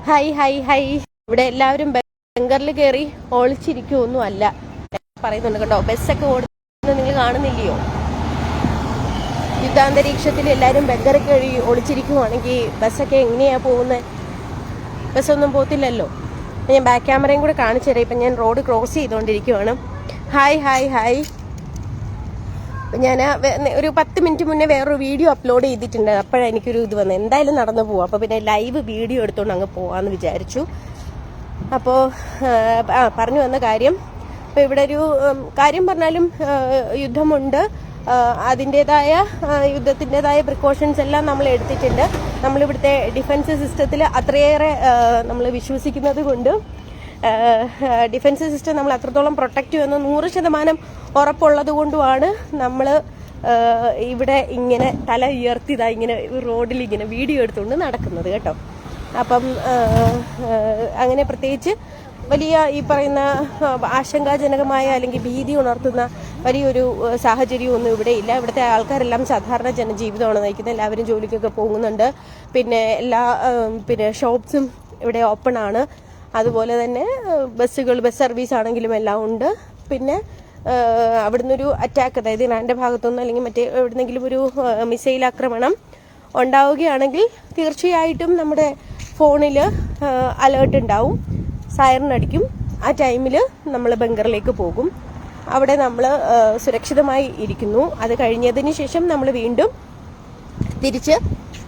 High high high. ഇവിടെ എല്ലാവരും ബംഗറിൽ കയറി ഒളിച്ചിരിക്കുമൊന്നും അല്ല പറയുന്നുണ്ട് കേട്ടോ. ബസ്സൊക്കെ ഓടുന്നത് നിങ്ങൾ കാണുന്നില്ലയോ? യുദ്ധാന്തരീക്ഷത്തിൽ എല്ലാവരും ബംഗറിൽ കയറി ഒളിച്ചിരിക്കുവാണെങ്കിൽ ബസ്സൊക്കെ എങ്ങനെയാ പോകുന്നത്? ബസ്സൊന്നും പോകത്തില്ലല്ലോ. ഞാൻ ബാക്ക് ക്യാമറയും കൂടെ കാണിച്ചു തരാം. ഇപ്പം ഞാൻ റോഡ് ക്രോസ് ചെയ്തുകൊണ്ടിരിക്കുവാണ്. Hi hi hi. ഞാൻ ഒരു 10 മിനിറ്റ് മുന്നേ വേറൊരു വീഡിയോ അപ്ലോഡ് ചെയ്തിട്ടുണ്ട്. അപ്പോഴാണ് എനിക്കൊരു ഇത് വന്നത്, എന്തായാലും നടന്നു പോവാം. അപ്പോൾ പിന്നെ ലൈവ് വീഡിയോ എടുത്തുകൊണ്ട് അങ്ങ് പോവാമെന്ന് വിചാരിച്ചു. അപ്പോൾ പറഞ്ഞു വന്ന കാര്യം, അപ്പോൾ ഇവിടെ ഒരു കാര്യം പറഞ്ഞാലും യുദ്ധമുണ്ട്. അതിൻ്റെതായ യുദ്ധത്തിൻ്റെതായ പ്രിക്കോഷൻസ് എല്ലാം നമ്മൾ എടുത്തിട്ടുണ്ട്. നമ്മളിവിടുത്തെ ഡിഫൻസ് സിസ്റ്റത്തിൽ അത്രയേറെ നമ്മൾ വിശ്വസിക്കുന്നത് കൊണ്ട് ഡിഫൻസ് സിസ്റ്റം നമ്മൾ അത്രത്തോളം പ്രൊട്ടക്റ്റ് ചെയ്യുമെന്ന് 100% ഉറപ്പുള്ളത് കൊണ്ടുമാണ് നമ്മൾ ഇവിടെ ഇങ്ങനെ തല ഉയർത്തിയതാ ഇങ്ങനെ റോഡിൽ ഇങ്ങനെ വീഡിയോ എടുത്തുകൊണ്ട് നടക്കുന്നത് കേട്ടോ. അപ്പം അങ്ങനെ പ്രത്യേകിച്ച് വലിയ ഈ പറയുന്ന ആശങ്കാജനകമായ അല്ലെങ്കിൽ ഭീതി ഉണർത്തുന്ന വലിയൊരു സാഹചര്യമൊന്നും ഇവിടെ ഇല്ല. ഇവിടുത്തെ ആൾക്കാരെല്ലാം സാധാരണ ജനജീവിതമാണ് നയിക്കുന്നത്. എല്ലാവരും ജോലിക്കൊക്കെ പോകുന്നുണ്ട്. പിന്നെ പിന്നെ ഷോപ്സും ഇവിടെ ഓപ്പൺ ആണ്. അതുപോലെ തന്നെ ബസ് സർവീസ് ആണെങ്കിലും എല്ലാം ഉണ്ട്. പിന്നെ അവിടുന്ന് ഒരു അറ്റാക്ക്, അതായത് ഇറാന്റെ ഭാഗത്തുനിന്ന് അല്ലെങ്കിൽ മറ്റേ എവിടുന്നെങ്കിലും ഒരു മിസൈൽ ആക്രമണം ഉണ്ടാവുകയാണെങ്കിൽ തീർച്ചയായിട്ടും നമ്മുടെ ഫോണിൽ അലേർട്ട് ഉണ്ടാവും, സൈറൺ അടിക്കും. ആ ടൈമിൽ നമ്മൾ ബങ്കറിലേക്ക് പോകും. അവിടെ നമ്മൾ സുരക്ഷിതമായി ഇരിക്കുന്നു. അത് കഴിഞ്ഞതിന് ശേഷം നമ്മൾ വീണ്ടും തിരിച്ച്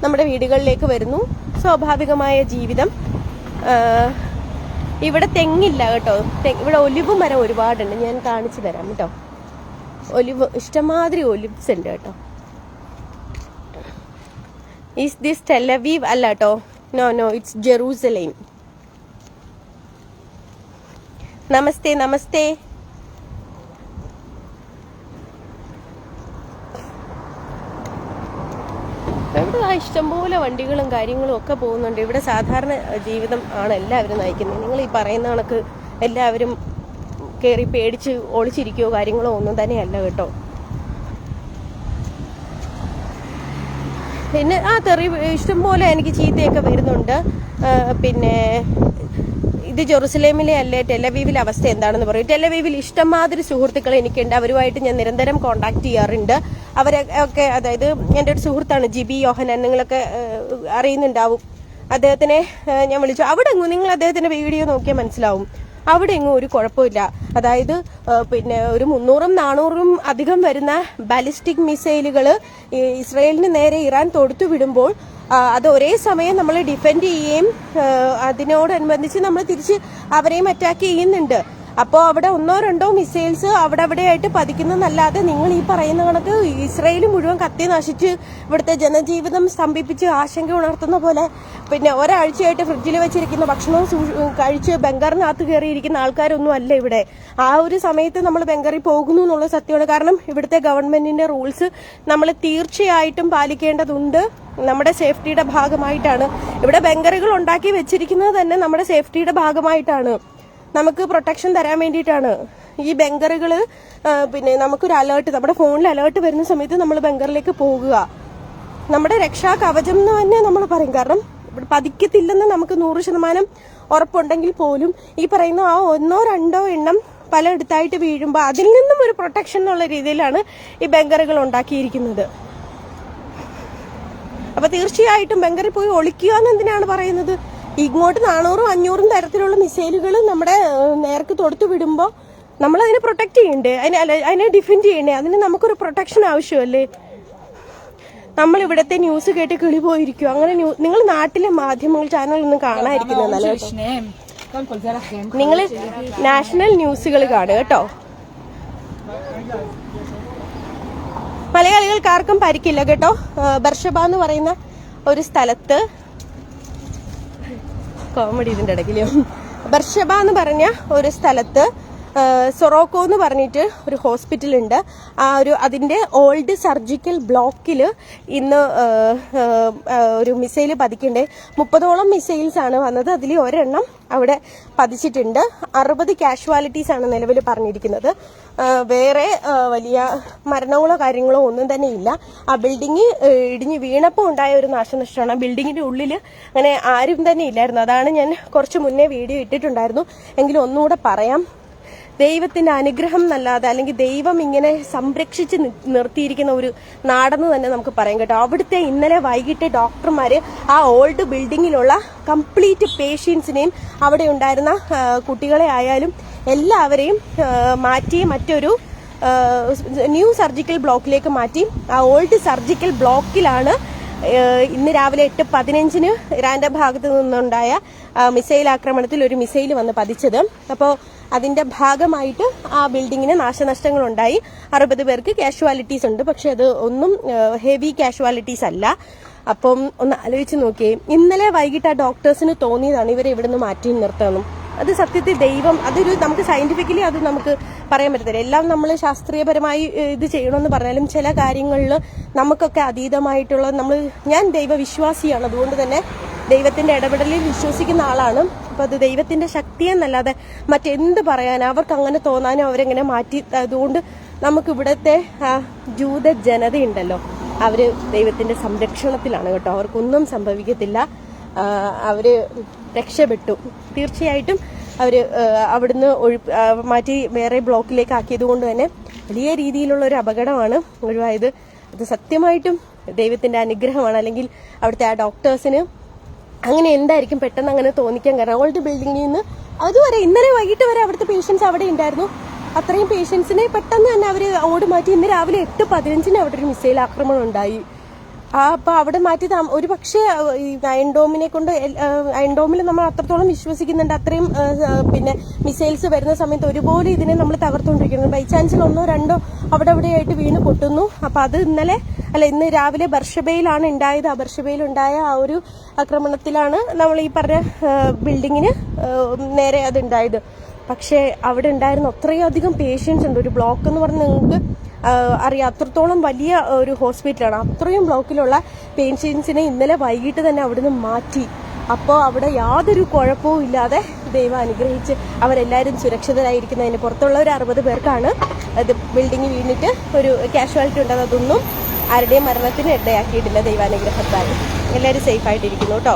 നമ്മുടെ വീടുകളിലേക്ക് വരുന്നു. സ്വാഭാവികമായ ജീവിതം. ഇവിടെ തെങ്ങില്ല കേട്ടോ. ഇവിടെ ഒലിവ് മരം ഒരുപാടുണ്ട്. ഞാൻ കാണിച്ചു തരാം കേട്ടോ. ഒലിവ് ഇഷ്ടംമാതിരി ഒലിവ്സ് ഉണ്ട് കേട്ടോ. Is this Tel Aviv? അല്ല കേട്ടോ, നോ ഇറ്റ്സ് ജെറൂസലേം. നമസ്തേ നമസ്തേ. ഇഷ്ടംപോലെ വണ്ടികളും കാര്യങ്ങളും ഒക്കെ പോകുന്നുണ്ട്. ഇവിടെ സാധാരണ ജീവിതം ആണ് എല്ലാവരും നയിക്കുന്നത്. നിങ്ങൾ ഈ പറയുന്ന കണക്ക് എല്ലാവരും കയറി പേടിച്ച് ഒളിച്ചിരിക്കുകയോ കാര്യങ്ങളോ ഒന്നും തന്നെയല്ല കേട്ടോ. പിന്നെ തെറി ഇഷ്ടംപോലെ എനിക്ക് ചീത്തയൊക്കെ വരുന്നുണ്ട്. പിന്നെ ഇത് ജെറുസലേമിലെ അല്ലേ ടെലവീവിലെ അവസ്ഥ എന്താണെന്ന് പറയും. ടെലവീവിൽ ഇഷ്ടംമാതിരി സുഹൃത്തുക്കൾ എനിക്കുണ്ട്. അവരുമായിട്ട് ഞാൻ നിരന്തരം കോണ്ടാക്ട് ചെയ്യാറുണ്ട്. അവരൊക്കെ, അതായത് എൻ്റെ ഒരു സുഹൃത്താണ് ജിബി യോഹനൻ, നിങ്ങളൊക്കെ അറിയുന്നുണ്ടാവും. അദ്ദേഹത്തിനെ ഞാൻ വിളിച്ചു. അവിടെ എങ്ങും നിങ്ങൾ അദ്ദേഹത്തിന്റെ വീഡിയോ നോക്കിയാൽ മനസ്സിലാവും. അവിടെ എങ്ങും ഒരു കുഴപ്പമില്ല. അതായത് പിന്നെ ഒരു 300-400 അധികം വരുന്ന ബാലിസ്റ്റിക് മിസൈലുകൾ ഇസ്രയേലിന് നേരെ ഇറാൻ തൊടുത്തു വിടുമ്പോൾ അത് ഒരേ സമയം നമ്മൾ ഡിഫെൻഡ് ചെയ്യുകയും അതിനോടനുബന്ധിച്ച് നമ്മൾ തിരിച്ച് അവരെയും അറ്റാക്ക് ചെയ്യുന്നുണ്ട്. അപ്പോൾ അവിടെ 1-2 മിസൈൽസ് അവിടെയായിട്ട് പതിക്കുന്നതല്ലാതെ നിങ്ങൾ ഈ പറയുന്ന കണക്ക് ഇസ്രയേൽ മുഴുവൻ കത്തി നശിച്ച് ഇവിടുത്തെ ജനജീവിതം സ്തംഭിപ്പിച്ച് ആശങ്ക ഉണർത്തുന്ന പോലെ പിന്നെ ഒരാഴ്ചയായിട്ട് ഫ്രിഡ്ജിൽ വെച്ചിരിക്കുന്ന ഭക്ഷണവും കഴിച്ച് ബംഗറിനകത്ത് കയറിയിരിക്കുന്ന ആൾക്കാരൊന്നും അല്ല ഇവിടെ. ആ ഒരു സമയത്ത് നമ്മൾ ബംഗറിൽ പോകുന്നു എന്നുള്ള സത്യമാണ്. കാരണം ഇവിടുത്തെ ഗവൺമെന്റിന്റെ റൂൾസ് നമ്മൾ തീർച്ചയായിട്ടും പാലിക്കേണ്ടതുണ്ട്. നമ്മുടെ സേഫ്റ്റിയുടെ ഭാഗമായിട്ടാണ്. ഇവിടെ ബംഗറുകൾ ഉണ്ടാക്കി വെച്ചിരിക്കുന്നത് തന്നെ നമ്മുടെ സേഫ്റ്റിയുടെ ഭാഗമായിട്ടാണ്, നമുക്ക് പ്രൊട്ടക്ഷൻ തരാൻ വേണ്ടിയിട്ടാണ്. ഈ ബങ്കറുകൾ പിന്നെ നമുക്കൊരു അലേർട്ട്, നമ്മുടെ ഫോണിൽ അലേർട്ട് വരുന്ന സമയത്ത് നമ്മൾ ബങ്കറിലേക്ക് പോകുക. നമ്മുടെ രക്ഷാ കവചം എന്ന് തന്നെ നമ്മൾ പറയും. കാരണം ഇവിടെ പതിക്കത്തില്ലെന്ന് നമുക്ക് 100% ഉറപ്പുണ്ടെങ്കിൽ പോലും ഈ പറയുന്ന ആ 1-2 എണ്ണം പലയിടത്തായിട്ട് വീഴുമ്പോൾ അതിൽ നിന്നും ഒരു പ്രൊട്ടക്ഷൻ എന്നുള്ള രീതിയിലാണ് ഈ ബങ്കറുകൾ ഉണ്ടാക്കിയിരിക്കുന്നത്. അപ്പൊ തീർച്ചയായിട്ടും ബങ്കറിൽ പോയി ഒളിക്കുക എന്നെന്തിനാണ് പറയുന്നത്? ഇങ്ങോട്ട് 400-500 തരത്തിലുള്ള മിസൈലുകൾ നമ്മുടെ നേർക്ക് തൊടുത്തു വിടുമ്പോൾ നമ്മൾ അതിനെ പ്രൊട്ടക്ട് ചെയ്യണ്ടേ, അതിനെ ഡിഫെൻഡ് ചെയ്യണ്ടേ? അതിന് നമുക്കൊരു പ്രൊട്ടക്ഷൻ ആവശ്യമല്ലേ? നമ്മൾ ഇവിടുത്തെ ന്യൂസ് കേട്ട് കിളി പോയിരിക്കും. അങ്ങനെ നിങ്ങൾ നാട്ടിലെ മാധ്യമങ്ങൾ ചാനലൊന്നും കാണാതിരിക്കുന്നതല്ല. നിങ്ങൾ നാഷണൽ ന്യൂസുകൾ കാണുക കേട്ടോ. മലയാളികൾക്ക് ആർക്കും പരിക്കില്ല കേട്ടോ. ബർഷബ എന്ന് പറയുന്ന ഒരു സ്ഥലത്ത്, കോമഡി ഇതിന്റെ ഇടയ്ക്കില്ലോ, ബർഷബ എന്ന് പറഞ്ഞ ഒരു സ്ഥലത്ത് സൊറോക്കോ എന്ന് പറഞ്ഞിട്ട് ഒരു ഹോസ്പിറ്റലുണ്ട്. അതിൻ്റെ ഓൾഡ് സർജിക്കൽ ബ്ലോക്കിൽ ഇന്ന് ഒരു മിസൈൽ പതിക്കണ്ടേ. 30ഓളം മിസൈൽസ് ആണ് വന്നത്. അതിൽ ഒരെണ്ണം അവിടെ പതിച്ചിട്ടുണ്ട്. 60 കാഷ്വാലിറ്റീസ് ആണ് നിലവിൽ പറഞ്ഞിരിക്കുന്നത്. വേറെ വലിയ മരണങ്ങളോ കാര്യങ്ങളോ ഒന്നും തന്നെ ഇല്ല. ആ ബിൽഡിംഗ് ഇടിഞ്ഞ് വീണപ്പോൾ ഉണ്ടായ ഒരു നാശനഷ്ടമാണ്. ബിൽഡിങ്ങിന്റെ ഉള്ളിൽ അങ്ങനെ ആരും തന്നെ ഇല്ലായിരുന്നു. അതാണ് ഞാൻ കുറച്ച് മുന്നേ വീഡിയോ ഇട്ടിട്ടുണ്ടായിരുന്നു. എങ്കിലും ഒന്നുകൂടെ പറയാം. ദൈവത്തിന്റെ അനുഗ്രഹം എന്നല്ലാതെ, അല്ലെങ്കിൽ ദൈവം ഇങ്ങനെ സംരക്ഷിച്ച് നിർത്തിയിരിക്കുന്ന ഒരു നാടെന്ന് തന്നെ നമുക്ക് പറയാം കേട്ടോ. അവിടുത്തെ ഇന്നലെ വൈകിട്ട് ഡോക്ടർമാര് ആ ഓൾഡ് ബിൽഡിങ്ങിലുള്ള കംപ്ലീറ്റ് പേഷ്യൻസിനെയും അവിടെ ഉണ്ടായിരുന്ന കുട്ടികളെ ആയാലും എല്ലാവരെയും മാറ്റി മറ്റൊരു ന്യൂ സർജിക്കൽ ബ്ലോക്കിലേക്ക് മാറ്റി. ആ ഓൾഡ് സർജിക്കൽ ബ്ലോക്കിലാണ് ഇന്ന് രാവിലെ 8:15 ഇറാന്റെ ഭാഗത്ത് നിന്നുണ്ടായ മിസൈൽ ആക്രമണത്തിൽ ഒരു മിസൈൽ വന്ന് പതിച്ചത്. അപ്പോൾ അതിന്റെ ഭാഗമായിട്ട് ആ ബിൽഡിങ്ങിന് നാശനഷ്ടങ്ങൾ ഉണ്ടായി. 60 പേർക്ക് കാഷ്വാലിറ്റീസ് ഉണ്ട്. പക്ഷെ അത് ഒന്നും ഹെവി കാഷ്വാലിറ്റീസ് അല്ല. അപ്പം ഒന്ന് ആലോചിച്ച് നോക്കിയേ. ഇന്നലെ വൈകിട്ട് ആ ഡോക്ടേഴ്സിന് തോന്നിയതാണ് ഇവരെ ഇവിടുന്ന് മാറ്റി നിർത്തണം. അത് സത്യത്തിൽ ദൈവം, അതൊരു നമുക്ക് സയന്റിഫിക്കലി അത് നമുക്ക് പറയാൻ പറ്റത്തില്ല. എല്ലാം നമ്മൾ ശാസ്ത്രീയപരമായി ഇത് ചെയ്യണമെന്ന് പറഞ്ഞാലും ചില കാര്യങ്ങളിൽ നമുക്കൊക്കെ അതീതമായിട്ടുള്ള ഞാൻ ദൈവവിശ്വാസിയാണ്. അതുകൊണ്ട് തന്നെ ദൈവത്തിന്റെ ഇടപെടലിൽ വിശ്വസിക്കുന്ന ആളാണ്. അപ്പൊ അത് ദൈവത്തിന്റെ ശക്തിയെന്നല്ലാതെ മറ്റെന്ത് പറയാൻ, അവർക്ക് അങ്ങനെ തോന്നാനും അവരെങ്ങനെ മാറ്റി. അതുകൊണ്ട് നമുക്ക് ഇവിടുത്തെ ജൂത ജനതയുണ്ടല്ലോ, അവര് ദൈവത്തിന്റെ സംരക്ഷണത്തിലാണ് കേട്ടോ. അവർക്കൊന്നും സംഭവിക്കത്തില്ല. അവര് രക്ഷപ്പെട്ടു. തീർച്ചയായിട്ടും അവര് അവിടുന്ന് മാറ്റി വേറെ ബ്ലോക്കിലേക്ക് ആക്കിയത് കൊണ്ട് തന്നെ വലിയ രീതിയിലുള്ള ഒരു അപകടമാണ് ഒഴിവായത്. അത് സത്യമായിട്ടും ദൈവത്തിന്റെ അനുഗ്രഹമാണ്. അല്ലെങ്കിൽ അവിടുത്തെ ആ ഡോക്ടേഴ്സിന് അങ്ങനെ എന്തായിരിക്കും പെട്ടെന്ന് അങ്ങനെ തോന്നിക്കാൻ കാരണം. ഓൾഡ് ബിൽഡിങ്ങിൽ നിന്ന് അതുവരെ ഇന്നലെ വൈകിട്ട് വരെ അവിടുത്തെ പേഷ്യൻസ് അവിടെ ഉണ്ടായിരുന്നു. അത്രയും പേഷ്യൻസിനെ പെട്ടെന്ന് തന്നെ അവര് അങ്ങോട്ട് മാറ്റി. ഇന്ന് രാവിലെ 8:15 അവിടെ ഒരു മിസൈൽ ആക്രമണം ഉണ്ടായി. അപ്പൊ അവിടെ മാറ്റി ഒരു പക്ഷേ ഈ അയൺ ഡോമിനെ കൊണ്ട് അയൺ ഡോമിൽ നമ്മൾ അത്രത്തോളം വിശ്വസിക്കുന്നുണ്ട്. അത്രയും പിന്നെ മിസൈൽസ് വരുന്ന സമയത്ത് ഒരുപോലെ ഇതിനെ നമ്മൾ തകർത്തുകൊണ്ടിരിക്കുന്നു. ബൈ ചാൻസിൽ 1 2 അവിടെ ആയിട്ട് വീണ് പൊട്ടുന്നു. അപ്പൊ അത് ഇന്ന് രാവിലെ ബർഷബയിലാണ് ഉണ്ടായത്. ആ ബർഷബയിൽ ഉണ്ടായ ആ ഒരു ആക്രമണത്തിലാണ് നമ്മൾ ഈ പറഞ്ഞ ബിൽഡിങ്ങിന് നേരെ അത് ഉണ്ടായത്. പക്ഷെ അവിടെ ഉണ്ടായിരുന്ന അത്രയധികം പേഷ്യൻസ് ഉണ്ട്. ഒരു ബ്ലോക്ക് എന്ന് പറഞ്ഞാൽ നിങ്ങൾക്ക് അറിയാം, അത്രത്തോളം വലിയ ഒരു ഹോസ്പിറ്റലാണ്. അത്രയും ബ്ലോക്കിലുള്ള പേഷ്യൻസിനെ ഇന്നലെ വൈകിട്ട് തന്നെ അവിടുന്ന് മാറ്റി. അപ്പോൾ അവിടെ യാതൊരു കുഴപ്പവും ഇല്ലാതെ ദൈവം അനുഗ്രഹിച്ച് അവരെല്ലാവരും സുരക്ഷിതരായിരിക്കുന്നതിന്. പുറത്തുള്ള ഒരു 60 പേർക്കാണ് അത് ബിൽഡിംഗ് വീണിട്ട് ഒരു കാഷ്വാലിറ്റി ഉണ്ടത്. അതൊന്നും ആരുടെയും മരണത്തിന് ഇടയാക്കിയിട്ടില്ല ദൈവാനുഗ്രഹത്താൽ. എല്ലാവരും സേഫായിട്ടിരിക്കുന്നു കേട്ടോ.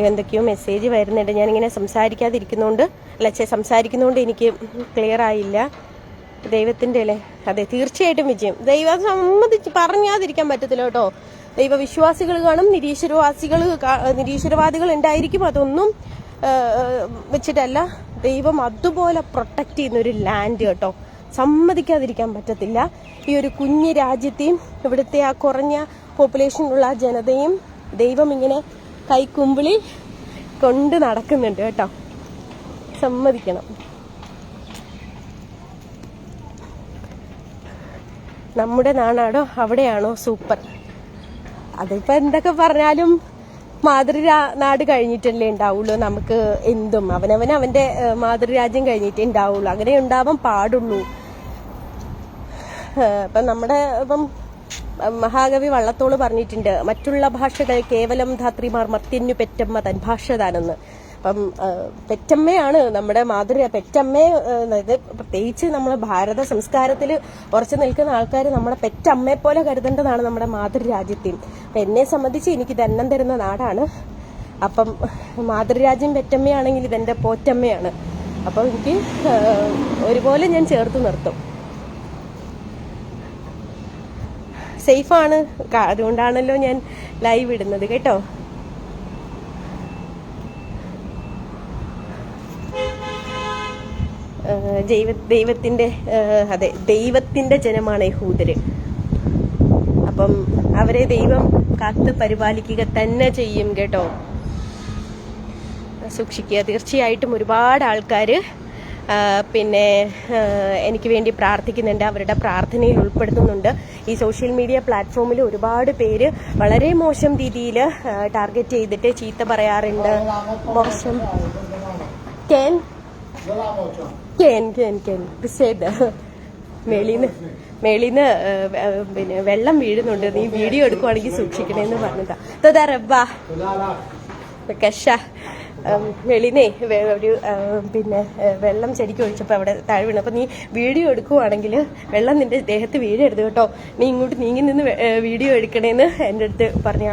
എന്തൊക്കെയോ മെസ്സേജ് വരുന്നുണ്ട്. ഞാനിങ്ങനെ സംസാരിക്കുന്നതുകൊണ്ട് എനിക്ക് ക്ലിയർ ആയില്ല. ദൈവത്തിൻ്റെ അല്ലേ? അതെ, തീർച്ചയായിട്ടും വിജയം. ദൈവം സംബന്ധിച്ച് പറഞ്ഞാതിരിക്കാൻ പറ്റത്തില്ല കേട്ടോ. ദൈവവിശ്വാസികൾ കാണും, നിരീശ്വരവാദികൾ ഉണ്ടായിരിക്കും. അതൊന്നും വെച്ചിട്ടല്ല. ദൈവം അതുപോലെ പ്രൊട്ടക്ട് ചെയ്യുന്ന ഒരു ലാൻഡ് കേട്ടോ. സമ്മതിക്കാതിരിക്കാൻ പറ്റത്തില്ല. ഈ ഒരു കുഞ്ഞു രാജ്യത്തെയും ഇവിടുത്തെ ആ കുറഞ്ഞ പോപ്പുലേഷനുള്ള ജനതയും ദൈവം ഇങ്ങനെ കൈക്കുമ്പിളിൽ കൊണ്ട് നടക്കുന്നുണ്ട് കേട്ടോ. സമ്മതിക്കണം. നമ്മുടെ നാടാണോ അവിടെയാണോ സൂപ്പർ. അതിപ്പോ എന്തൊക്കെ പറഞ്ഞാലും മാതൃനാട് കഴിഞ്ഞിട്ടല്ലേ ഉണ്ടാവുള്ളൂ. നമുക്ക് എന്തും അവന്റെ മാതൃരാജ്യം കഴിഞ്ഞിട്ടേ ഉണ്ടാവുള്ളൂ. അങ്ങനെ ഉണ്ടാവാൻ പാടുള്ളൂ. ഇപ്പം മഹാകവി വള്ളത്തോൾ പറഞ്ഞിട്ടുണ്ട്, മറ്റുള്ള ഭാഷകൾ കേവലം ധാത്രിമാർ മർത്യന്നു പെറ്റമ്മ തൻ ഭാഷ താനെന്ന്. അപ്പം പെറ്റമ്മയാണ് നമ്മുടെ പെറ്റമ്മയെ, പ്രത്യേകിച്ച് നമ്മളെ ഭാരത സംസ്കാരത്തിൽ ഉറച്ചു നിൽക്കുന്ന ആൾക്കാർ നമ്മുടെ പെറ്റമ്മയെ പോലെ കരുതേണ്ടതാണ് നമ്മുടെ മാതൃരാജ്യത്തെയും. അപ്പം എന്നെ സംബന്ധിച്ച് എനിക്ക് ദന്നം തരുന്ന നാടാണ്. അപ്പം മാതൃരാജ്യം പെറ്റമ്മയാണെങ്കിൽ ഇതെന്റെ പോറ്റമ്മയാണ്. അപ്പം എനിക്ക് ഒരുപോലെ ഞാൻ ചേർത്ത് നിർത്തും. സേഫാണ്. അതുകൊണ്ടാണല്ലോ ഞാൻ ലൈവ് ഇടുന്നത് കേട്ടോ. ദൈവത്തിന്റെ ജനമാണ് യഹൂദര്. അപ്പം അവരെ ദൈവം കാത്ത് പരിപാലിക്കുക തന്നെ ചെയ്യും കേട്ടോ. സൂക്ഷിക്കുക. തീർച്ചയായിട്ടും ഒരുപാട് ആൾക്കാർ പിന്നെ എനിക്ക് വേണ്ടി പ്രാർത്ഥിക്കുന്നുണ്ട്, അവരുടെ പ്രാർത്ഥനയിൽ ഉൾപ്പെടുത്തുന്നുണ്ട്. ഈ സോഷ്യൽ മീഡിയ പ്ലാറ്റ്ഫോമിൽ ഒരുപാട് പേര് വളരെ മോശം രീതിയിൽ ടാർഗറ്റ് ചെയ്തിട്ട് ചീത്ത പറയാറുണ്ട്. മോശം മേളിന്ന് പിന്നെ വെള്ളം വീഴുന്നുണ്ട്, നീ വീഡിയോ എടുക്കുവാണെങ്കിൽ സൂക്ഷിക്കണേന്ന് പറഞ്ഞതാ. തോതാറബ്ബാ കഷ വെളിന്നേ ഒരു പിന്നെ വെള്ളം ചെടിക്ക് ഒഴിച്ചപ്പോൾ അവിടെ താഴെ വീണു. അപ്പം നീ വീഡിയോ എടുക്കുവാണെങ്കിൽ വെള്ളം നിന്റെ ദേഹത്ത് വീഴരുത് കേട്ടോ, നീ ഇങ്ങോട്ട് നീങ്ങി നിന്ന് വീഡിയോ എടുക്കണേന്ന് എൻ്റെ അടുത്ത് പറഞ്ഞ.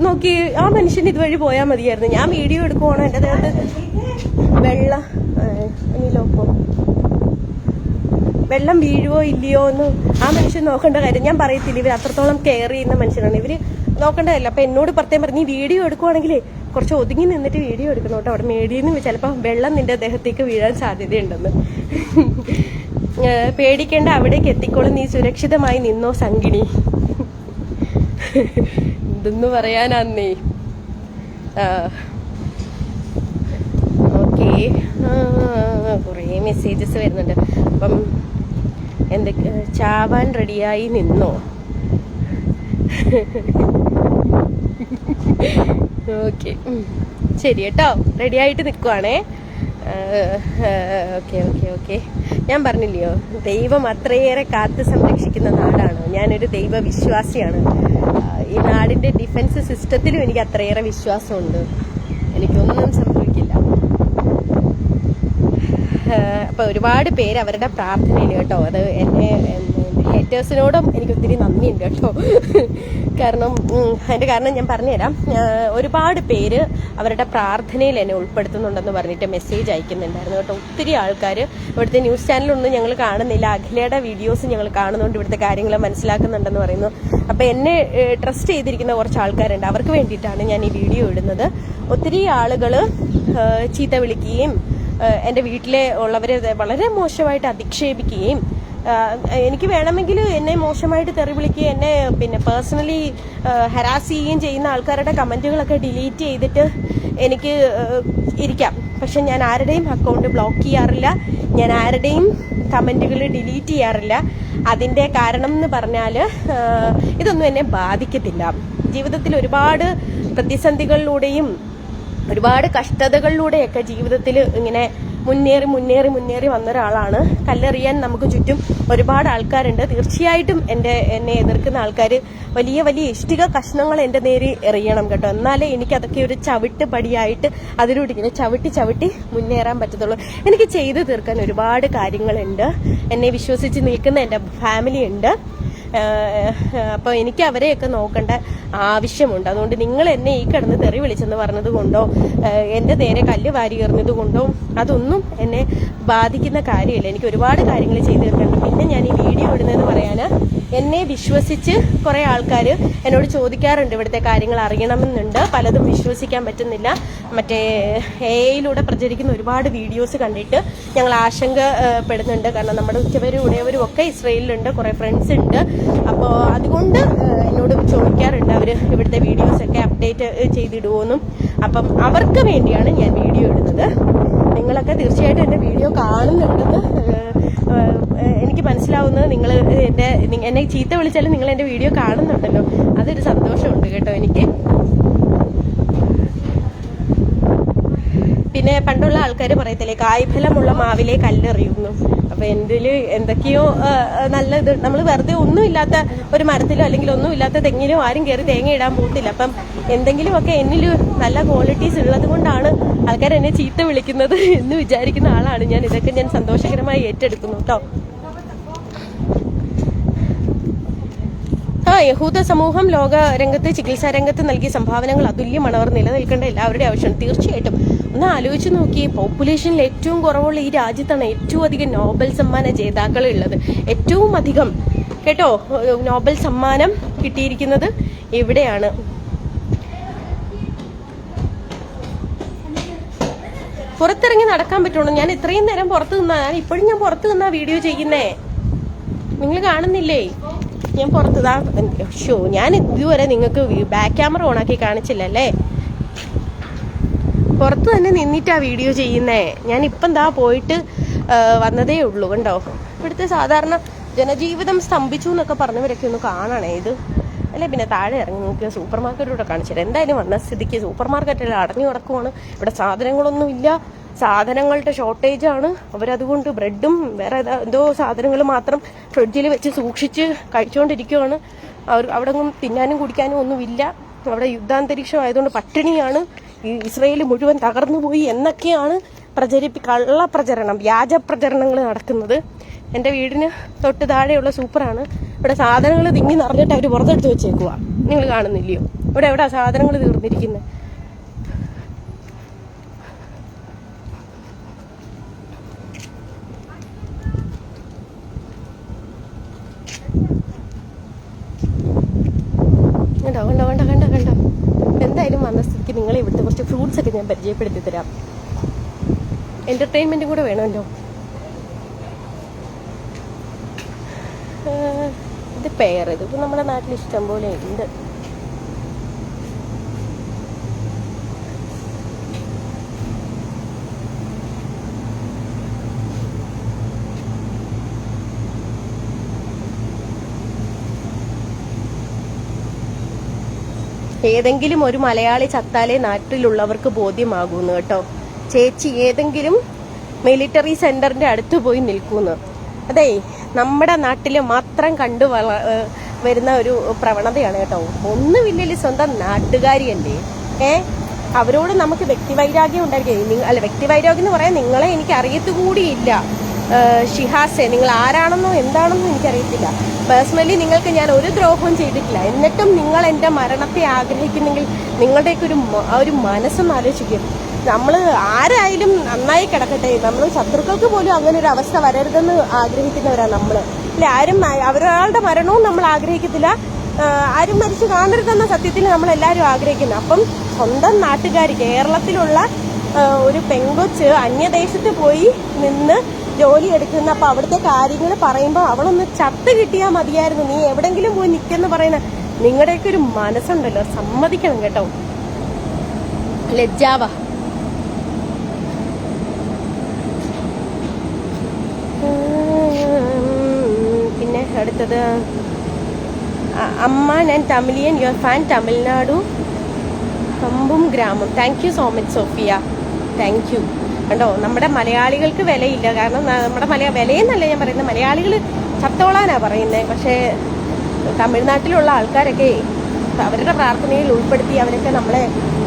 നോക്കി ആ മനുഷ്യൻ ഇതുവഴി പോയാൽ മതിയായിരുന്നു. ഞാൻ വീഡിയോ എടുക്കുവാണോ എൻ്റെ ദേഹത്ത് വെള്ളം വീഴുവോ ഇല്ലയോ എന്ന് ആ മനുഷ്യൻ നോക്കേണ്ട കാര്യം ഞാൻ പറയത്തില്ല. ഇവർ അത്രത്തോളം കെയർ ചെയ്യുന്ന മനുഷ്യരാണ്, ഇവര് നോക്കേണ്ടതല്ല. അപ്പൊ എന്നോട് പ്രത്യേകം പറഞ്ഞു, നീ വീഡിയോ എടുക്കുവാണെങ്കിലേ കുറച്ച് ഒതുങ്ങി നിന്നിട്ട് വീഡിയോ എടുക്കണം കേട്ടോ, അവിടെ മേടിയെന്ന് ചിലപ്പോൾ വെള്ളം നിന്റെ ദേഹത്തേക്ക് വീഴാൻ സാധ്യതയുണ്ടെന്ന്. പേടിക്കേണ്ട, അവിടേക്ക് എത്തിക്കോളും, നീ സുരക്ഷിതമായി നിന്നോ സംഗിണി. ഇതൊന്നു പറയാനേ. ഓക്കെ, കുറേ മെസ്സേജസ് വരുന്നുണ്ട്. അപ്പം എന്തൊക്കെ ചാവാൻ റെഡിയായി നിന്നോ? ഓക്കെ, ശരി കേട്ടോ, റെഡി ആയിട്ട് നിൽക്കുവാണേ. Okay okay okay. ഞാൻ പറഞ്ഞില്ലയോ, ദൈവം അത്രയേറെ കാത്ത് സംരക്ഷിക്കുന്ന നാടാണ്. ഞാനൊരു ദൈവവിശ്വാസിയാണ്. ഈ നാടിന്റെ ഡിഫൻസ് സിസ്റ്റത്തിലും എനിക്ക് അത്രയേറെ വിശ്വാസമുണ്ട്. എനിക്കൊന്നും സംഭവിക്കില്ല. അപ്പൊ ഒരുപാട് പേര് അവരുടെ പ്രാർത്ഥനയിൽ കേട്ടോ, അത് എന്നെ ഹേറ്റേഴ്സിനോടും എനിക്ക് ഒത്തിരി നന്ദിയുണ്ട് കേട്ടോ. കാരണം അതിന്റെ കാരണം ഞാൻ പറഞ്ഞുതരാം. ഒരുപാട് പേര് അവരുടെ പ്രാർത്ഥനയിൽ എന്നെ ഉൾപ്പെടുത്തുന്നുണ്ടെന്ന് പറഞ്ഞിട്ട് മെസ്സേജ് അയക്കുന്നുണ്ടായിരുന്നു കേട്ടോ. ഒത്തിരി ആൾക്കാർ ഇവിടുത്തെ ന്യൂസ് ചാനലൊന്നും ഞങ്ങൾ കാണുന്നില്ല, അഖിലയുടെ വീഡിയോസ് ഞങ്ങൾ കാണുന്നുണ്ട്, ഇവിടുത്തെ കാര്യങ്ങൾ മനസ്സിലാക്കുന്നുണ്ടെന്ന് പറയുന്നു. അപ്പൊ എന്നെ ട്രസ്റ്റ് ചെയ്തിരിക്കുന്ന കുറച്ച് ആൾക്കാരുണ്ട്, അവർക്ക് വേണ്ടിയിട്ടാണ് ഞാൻ ഈ വീഡിയോ ഇടുന്നത്. ഒത്തിരി ആളുകൾ ചീത്ത വിളിക്കുകയും എൻ്റെ വീട്ടിലെ ഉള്ളവരെ വളരെ മോശമായിട്ട് അധിക്ഷേപിക്കുകയും എനിക്ക് വേണമെങ്കിൽ എന്നെ മോശമായിട്ട് തെറി വിളിക്കുകയും എന്നെ പിന്നെ പേഴ്സണലി ഹരാസ് ചെയ്യുകയും ചെയ്യുന്ന ആൾക്കാരുടെ കമൻറ്റുകളൊക്കെ ഡിലീറ്റ് ചെയ്തിട്ട് എനിക്ക് ഇരിക്കാം. പക്ഷെ ഞാൻ ആരുടെയും അക്കൗണ്ട് ബ്ലോക്ക് ചെയ്യാറില്ല, ഞാൻ ആരുടെയും കമൻറ്റുകൾ ഡിലീറ്റ് ചെയ്യാറില്ല. അതിൻ്റെ കാരണം എന്ന് പറഞ്ഞാൽ ഇതൊന്നും എന്നെ ബാധിക്കത്തില്ല. ജീവിതത്തിൽ ഒരുപാട് പ്രതിസന്ധികളിലൂടെയും ഒരുപാട് കഷ്ടതകളിലൂടെയൊക്കെ ജീവിതത്തിൽ ഇങ്ങനെ മുന്നേറി വന്ന ഒരാളാണ്. കല്ലെറിയാൻ നമുക്ക് ചുറ്റും ഒരുപാട് ആൾക്കാരുണ്ട്. തീർച്ചയായിട്ടും എന്നെ എതിർക്കുന്ന ആൾക്കാർ വലിയ വലിയ ഇഷ്ടിക കഷ്ണങ്ങൾ എൻ്റെ നേരെ എറിയണം കേട്ടോ, എന്നാലേ എനിക്ക് അതൊക്കെ ഒരു ചവിട്ട് പടിയായിട്ട് അതിലൂടെ ഇങ്ങനെ ചവിട്ടി മുന്നേറാൻ പറ്റത്തുള്ളൂ. എനിക്ക് ചെയ്തു തീർക്കാൻ ഒരുപാട് കാര്യങ്ങളുണ്ട്. എന്നെ വിശ്വസിച്ച് നിൽക്കുന്ന എൻ്റെ ഫാമിലി ഉണ്ട്. അപ്പോൾ എനിക്ക് അവരെയൊക്കെ നോക്കേണ്ട ആവശ്യമുണ്ട്. അതുകൊണ്ട് നിങ്ങൾ എന്നെ ഈ കിടന്ന് തെറി വിളിച്ചെന്ന് പറഞ്ഞത് കൊണ്ടോ എൻ്റെ നേരെ കല്ല് വാരി എറിഞ്ഞത് കൊണ്ടോ അതൊന്നും എന്നെ ബാധിക്കുന്ന കാര്യമില്ല. എനിക്ക് ഒരുപാട് കാര്യങ്ങൾ ചെയ്തു തീർക്കുന്നുണ്ട്. പിന്നെ ഞാൻ ഈ വീഡിയോ ഇടുന്നതെന്ന് പറയാൻ, എന്നെ വിശ്വസിച്ച് കുറേ ആൾക്കാർ എന്നോട് ചോദിക്കാറുണ്ട്, ഇവിടുത്തെ കാര്യങ്ങൾ അറിയണമെന്നുണ്ട്. പലതും വിശ്വസിക്കാൻ പറ്റുന്നില്ല. മറ്റേ AI പ്രചരിക്കുന്ന ഒരുപാട് വീഡിയോസ് കണ്ടിട്ട് ഞങ്ങൾ ആശങ്കപ്പെടുന്നുണ്ട്. കാരണം നമ്മുടെ ഉറ്റവരും ഉടയവരും ഒക്കെ ഇസ്രയേലിലുണ്ട്, കുറേ ഫ്രണ്ട്സ് ഉണ്ട്. അപ്പോൾ അതുകൊണ്ട് എന്നോട് ചോദിക്കാറുണ്ട് അവർ ഇവിടുത്തെ വീഡിയോസൊക്കെ അപ്ഡേറ്റ് ചെയ്തിടുമോന്നും. അപ്പം അവർക്ക് വേണ്ടിയാണ് ഞാൻ വീഡിയോ ഇടുന്നത്. നിങ്ങളൊക്കെ തീർച്ചയായിട്ടും എൻ്റെ വീഡിയോ കാണുന്നുണ്ടെന്ന് എനിക്ക് മനസ്സിലാവുന്നത്. നിങ്ങൾ എന്നെ ചീത്ത വിളിച്ചാലും നിങ്ങൾ എൻ്റെ വീഡിയോ കാണുന്നുണ്ടല്ലോ, അതൊരു സന്തോഷമുണ്ട് കേട്ടോ എനിക്ക്. പിന്നെ പണ്ടുള്ള ആൾക്കാർ പറയത്തില്ലേ, കായ്ഫലമുള്ള മാവിലെ കല്ലെറിയുന്നു. അപ്പൊ എന്തൊക്കെയോ നല്ല ഇത്, നമ്മൾ വെറുതെ ഒന്നുമില്ലാത്ത ഒരു മരത്തിലോ അല്ലെങ്കിൽ ഒന്നുമില്ലാത്ത തെങ്ങിലോ ആരും കയറി തേങ്ങ ഇടാൻ പോകത്തില്ല. അപ്പം എന്തെങ്കിലുമൊക്കെ എന്നിൽ നല്ല ക്വാളിറ്റീസ് ഉള്ളത് കൊണ്ടാണ് ആൾക്കാർ എന്നെ ചീത്ത വിളിക്കുന്നത് എന്ന് വിചാരിക്കുന്ന ആളാണ് ഞാൻ. ഇതൊക്കെ ഞാൻ സന്തോഷകരമായി ഏറ്റെടുക്കുന്നു കേട്ടോ. യഹൂദ സമൂഹം ലോക രംഗത്ത് ചികിത്സാ രംഗത്ത് നൽകിയ സംഭാവനകൾ അതുല്യമാണ്. അവർ നിലനിൽക്കേണ്ട എല്ലാവരുടെയും ആവശ്യമാണ്. തീർച്ചയായിട്ടും ഒന്ന് ആലോചിച്ച് നോക്കി, പോപ്പുലേഷനിൽ ഏറ്റവും കുറവുള്ള ഈ രാജ്യത്താണ് ഏറ്റവും അധികം നോബൽ സമ്മാന ജേതാക്കൾ ഉള്ളത്. ഏറ്റവും അധികം കേട്ടോ നോബൽ സമ്മാനം കിട്ടിയിരിക്കുന്നത് എവിടെയാണ്? പുറത്തിറങ്ങി നടക്കാൻ പറ്റുള്ളൂ. ഞാൻ ഇത്രയും നേരം പുറത്ത് നിന്നാ, ഇപ്പോഴും ഞാൻ പുറത്ത് നിന്നാ വീഡിയോ ചെയ്യുന്നേ, നിങ്ങൾ കാണുന്നില്ലേ? ഞാൻ പുറത്തുതാ ഷോ, ഞാൻ ഇതുവരെ നിങ്ങൾക്ക് ബാക്ക് ക്യാമറ ഓണാക്കി കാണിച്ചില്ലല്ലേ. പുറത്ത് തന്നെ നിന്നിട്ടാ വീഡിയോ ചെയ്യുന്നേ. ഞാൻ ഇപ്പം പോയിട്ട് വന്നതേ ഉള്ളൂ. കണ്ടോ, ഇവിടുത്തെ സാധാരണ ജനജീവിതം സ്തംഭിച്ചു എന്നൊക്കെ പറഞ്ഞവരൊക്കെ ഒന്ന് കാണണേ ഇത്. അല്ലെ പിന്നെ താഴെ ഇറങ്ങി നോക്കിയാൽ സൂപ്പർ മാർക്കറ്റിലൂടെ കാണിച്ചത്. എന്തായാലും വന്ന സ്ഥിതിക്ക് സൂപ്പർ മാർക്കറ്റെല്ലാം അടഞ്ഞു കിടക്കുവാണ്. ഇവിടെ സാധനങ്ങളൊന്നും ഇല്ല, സാധനങ്ങളുടെ ഷോർട്ടേജാണ്. അവരതുകൊണ്ട് ബ്രെഡും വേറെ എന്തോ സാധനങ്ങൾ മാത്രം ഫ്രിഡ്ജിൽ വെച്ച് സൂക്ഷിച്ച് കഴിച്ചുകൊണ്ടിരിക്കുവാണ്. അവിടെ ഒന്നും തിന്നാനും കുടിക്കാനും ഒന്നുമില്ല. അവിടെ യുദ്ധാന്തരീക്ഷം ആയതുകൊണ്ട് പട്ടിണിയാണ്. ഇസ്രയേൽ മുഴുവൻ തകർന്നു പോയി എന്നൊക്കെയാണ് കള്ളപ്രചരണം, വ്യാജ പ്രചരണങ്ങൾ നടക്കുന്നത്. എൻ്റെ വീടിന് തൊട്ട് താഴെയുള്ള സൂപ്പറാണ്. ഇവിടെ സാധനങ്ങൾ തിങ്ങി നിറഞ്ഞിട്ട് അവർ പുറത്തെടുത്ത് വെച്ചേക്കുക. നിങ്ങൾ കാണുന്നില്ലയോ ഇവിടെ എവിടെ സാധനങ്ങൾ തീർന്നിരിക്കുന്നത്? കണ്ടോ. എന്തായാലും വന്ന സ്ഥിതിക്ക് നിങ്ങളെ ഇവിടുത്തെ കുറച്ച് ഫ്രൂട്ട്സ് ഒക്കെ ഞാൻ പരിചയപ്പെടുത്തി തരാം. എന്റർടൈൻമെന്റും കൂടെ വേണമല്ലോ. ഇത് പെയർ, ഇതിപ്പോൾ നമ്മുടെ നാട്ടിൽ ഇഷ്ടം പോലെ ഉണ്ട്. ഏതെങ്കിലും ഒരു മലയാളി ചത്താലേ നാട്ടിലുള്ളവർക്ക് ബോധ്യമാകൂന്ന് കേട്ടോ. ചേച്ചി ഏതെങ്കിലും മിലിറ്ററി സെന്ററിന്റെ അടുത്ത് പോയി നിൽക്കുന്നു. അതെ, നമ്മുടെ നാട്ടിൽ മാത്രം വരുന്ന ഒരു പ്രവണതയാണ് കേട്ടോ. ഒന്നുമില്ലല്ലോ, സ്വന്തം നാട്ടുകാരിയല്ലേ. അവരോട് നമുക്ക് വ്യക്തിവൈരാഗ്യം ഉണ്ടായിരിക്കും. അല്ല, വ്യക്തിവൈരാഗ്യം എന്ന് പറയാൻ നിങ്ങളെ എനിക്ക് അറിയത്തുകൂടിയില്ല. ഷിഹാസെ, നിങ്ങൾ ആരാണെന്നോ എന്താണെന്നോ എനിക്കറിയത്തില്ല. പേഴ്സണലി നിങ്ങൾക്ക് ഞാൻ ഒരു ദ്രോഹവും ചെയ്തിട്ടില്ല. എന്നിട്ടും നിങ്ങൾ എൻ്റെ മരണത്തെ ആഗ്രഹിക്കുന്നെങ്കിൽ നിങ്ങളുടെയൊക്കെ ഒരു മനസ്സൊന്ന് ആലോചിക്കും. നമ്മൾ ആരായാലും നന്നായി കിടക്കട്ടെ, നമ്മൾ ശത്രുക്കൾക്ക് പോലും അങ്ങനെ ഒരു അവസ്ഥ വരരുതെന്ന് ആഗ്രഹിക്കുന്നവരാണ് നമ്മൾ. അല്ലെ, ആരും അവരൊരാളുടെ മരണവും നമ്മൾ ആഗ്രഹിക്കത്തില്ല. ആരും മരിച്ചു കാണരുതെന്ന സത്യത്തിൽ നമ്മളെല്ലാവരും ആഗ്രഹിക്കുന്നു. അപ്പം സ്വന്തം നാട്ടുകാർ, കേരളത്തിലുള്ള ഒരു പെങ്കൊച്ച് അന്യദേശത്ത് പോയി നിന്ന് ജോലി എടുക്കുന്ന, അപ്പൊ അവിടുത്തെ കാര്യങ്ങൾ പറയുമ്പോൾ അവളൊന്ന് ചത്ത് കിട്ടിയാൽ മതിയായിരുന്നു, നീ എവിടെങ്കിലും പോയി നിൽക്കെന്ന് പറയുന്ന നിങ്ങളുടെയൊക്കെ ഒരു മനസ്സുണ്ടല്ലോ, സമ്മതിക്കണം കേട്ടോ. ലജ്ജാവ. പിന്നെ അടുത്തത് അമ്മ, ഞാൻ തമിഴിയൻ, യുവർ ഫാൻ, തമിഴ്നാടു കമ്പും ഗ്രാമം. Thank you so much Sophia, thank you. കണ്ടോ, നമ്മുടെ മലയാളികൾക്ക് വിലയില്ല. കാരണം നമ്മുടെ വിലയെന്നല്ല ഞാൻ പറയുന്നത്, മലയാളികൾ ചത്തോളാനാ പറയുന്നത്. പക്ഷേ തമിഴ്നാട്ടിലുള്ള ആൾക്കാരൊക്കെ അവരുടെ പ്രാർത്ഥനയിൽ ഉൾപ്പെടുത്തി അവരൊക്കെ നമ്മളെ